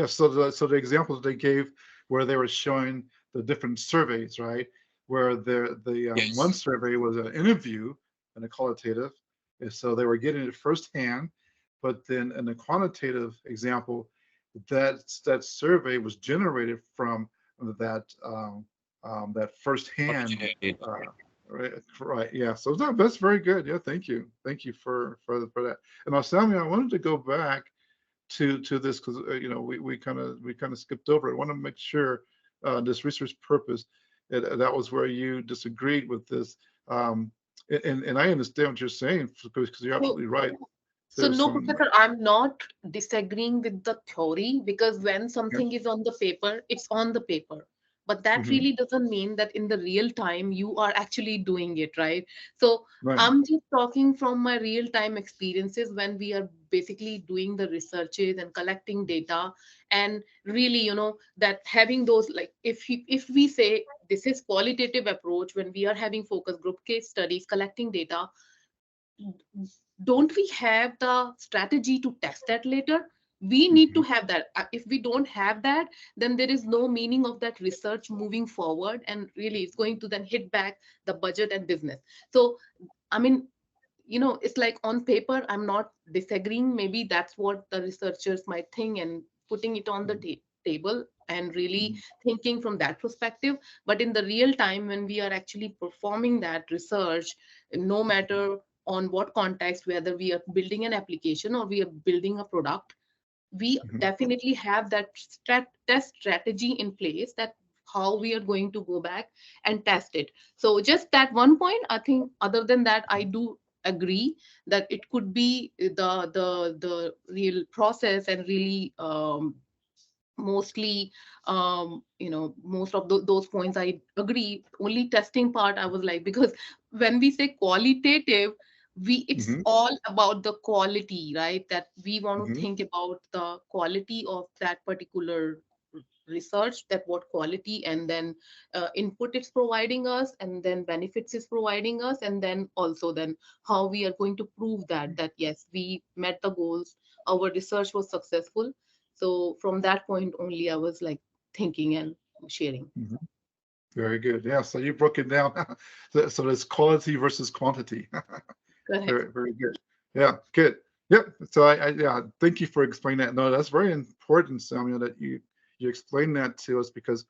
So the examples they gave where they were showing the different surveys, right? Where the one survey was an interview and a qualitative, and so they were getting it firsthand. But then in the quantitative example, that survey was generated from that that firsthand. Right. Yeah. So that's very good. Yeah. Thank you for that. And now, Sammy, I wanted to go back to this because we kind of skipped over it. I want to make sure this research purpose that was where you disagreed with this, and I understand what you're saying because you're absolutely right. So no, Professor, I'm not disagreeing with the theory because when something is on the paper, it's on the paper. But that really doesn't mean that in the real time you are actually doing it, right? So I'm just talking from my real time experiences when we are basically doing the researches and collecting data, and really, that having those, like if we say this is qualitative approach when we are having focus group case studies, collecting data, don't we have the strategy to test that later? We need to have that. If we don't have that, then there is no meaning of that research moving forward, and really it's going to then hit back the budget and business. So I mean, it's like on paper, I'm not disagreeing. Maybe that's what the researchers might think and putting it on the table and really thinking from that perspective. But in the real time, when we are actually performing that research, no matter on what context, whether we are building an application or we are building a product, we definitely have that test strategy in place, that how we are going to go back and test it. So just that one point, I think other than that, I do agree that it could be the real process, and really mostly most of those points I agree. Only testing part I was like, because when we say qualitative, it's all about the quality, right? That we want to think about the quality of that particular research, that what quality and then input it's providing us, and then benefits is providing us, and then also then how we are going to prove that yes, we met the goals, our research was successful. So from that point only I was like thinking and sharing. Very good. Yeah, so you broke it down. So there's quality versus quantity. Very, very good. Yeah, good. Yep. So I thank you for explaining that. No, that's very important, Samuel, that you explain that to us, because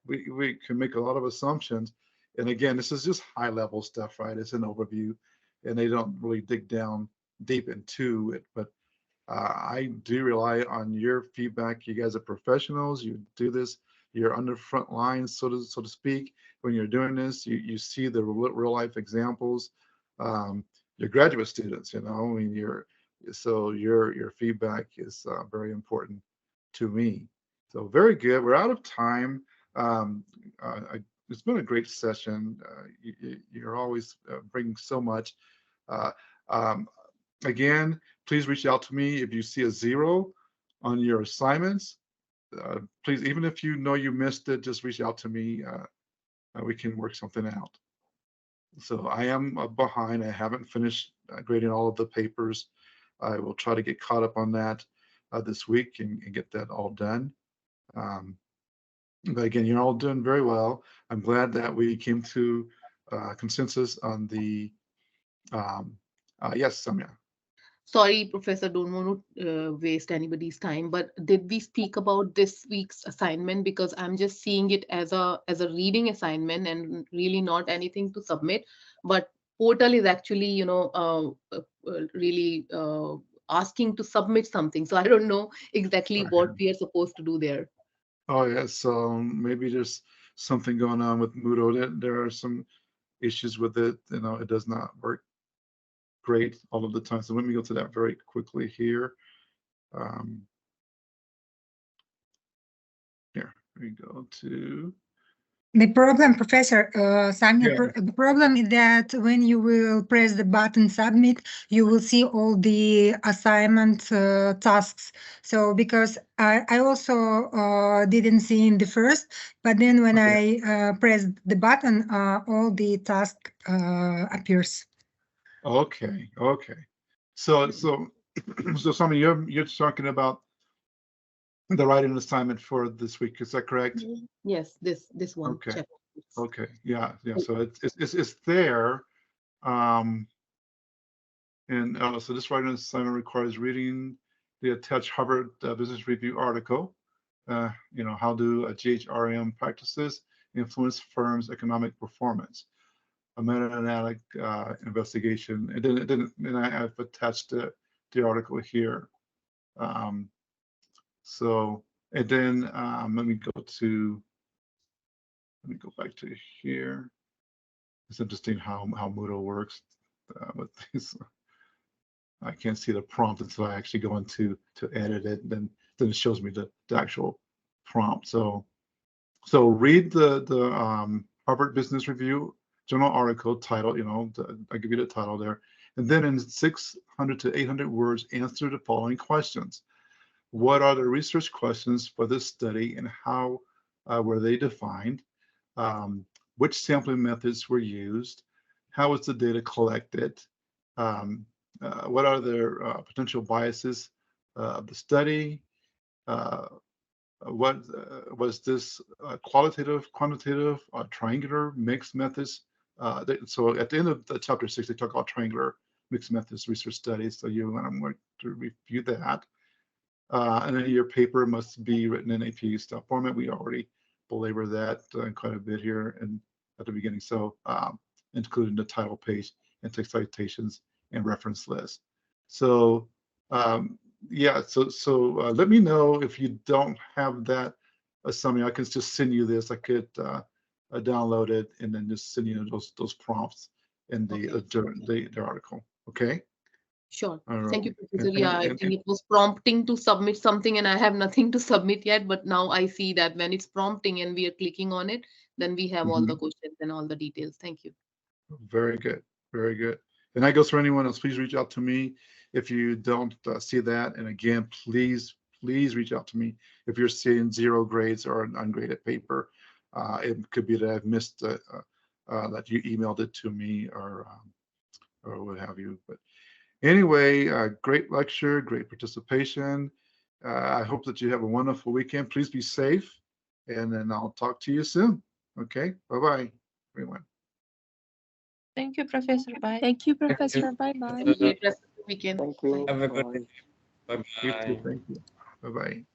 we can make a lot of assumptions. And again, this is just high level stuff, right? It's an overview, and they don't really dig down deep into it. But I do rely on your feedback. You guys are professionals. You do this. You're on the front lines, so to speak. When you're doing this, you see the real life examples. Your graduate students, I mean, So your feedback is very important to me. So very good. We're out of time. It's been a great session. You're always bringing so much. Uh, um, again, please reach out to me if you see a 0 on your assignments. Please, even if you know you missed it, just reach out to me. We can work something out. So I am behind. I haven't finished grading all of the papers. I will try to get caught up on that this week and get that all done. But again, you're all doing very well. I'm glad that we came to consensus on the, yes, Samya. Sorry, Professor, don't want to waste anybody's time, but did we speak about this week's assignment? Because I'm just seeing it as a reading assignment and really not anything to submit. But portal is actually, really asking to submit something. So I don't know exactly what we are supposed to do there. Oh, yes. So maybe there's something going on with Moodle. There are some issues with it. It does not work great all of the time. So let me go to that very quickly here. Here we go to. The problem, Professor Samya, Yeah. the problem is that when you will press the button submit, you will see all the assignment tasks. So because I also didn't see in the first, but then when I press the button, all the task appears. Okay. So Sammy, you're talking about the writing assignment for this week. Is that correct? Yes, this one. Okay. Check. Okay. Yeah. So it's there. So this writing assignment requires reading the attached Harvard Business Review article. How do GHRM practices influence firms' economic performance? A meta-analytic investigation. And I have attached the article here. And then let me go back to here. It's interesting how Moodle works with these. I can't see the prompt until I actually go into to edit it. Then it shows me the actual prompt. So read the Harvard Business Review journal article title. I give you the title there, and then in 600 to 800 words, answer the following questions. What are the research questions for this study, and how were they defined? Which sampling methods were used? How was the data collected? What are the potential biases of the study? What was this qualitative, quantitative, triangular, mixed methods? So at the end of the chapter 6, they talk about triangular mixed methods research studies. So you want to review that. And then your paper must be written in APA style format. We already belabor that quite a bit here and at the beginning. So including the title page, Intext citations, and reference list. So yeah, so let me know if you don't have that assignment. I can just send you this. I could download it and then just send you those prompts in the article. Okay. Sure. Right. Thank you, Professor. Yeah, I think it was prompting to submit something and I have nothing to submit yet, but now I see that when it's prompting and we are clicking on it, then we have all the questions and all the details. Thank you. Very good. Very good. And that goes for anyone else. Please reach out to me if you don't see that. And again, please reach out to me if you're seeing 0 grades or an ungraded paper. It could be that I've missed that you emailed it to me or what have you. But anyway, great lecture, great participation. I hope that you have a wonderful weekend. Please be safe, and then I'll talk to you soon. Okay, bye-bye, everyone. Thank you, Professor. Bye. Thank you, Professor. Bye-bye. Great rest of the weekend. Thank you. Have a good day. You Bye-bye. too. Thank you. Bye-bye.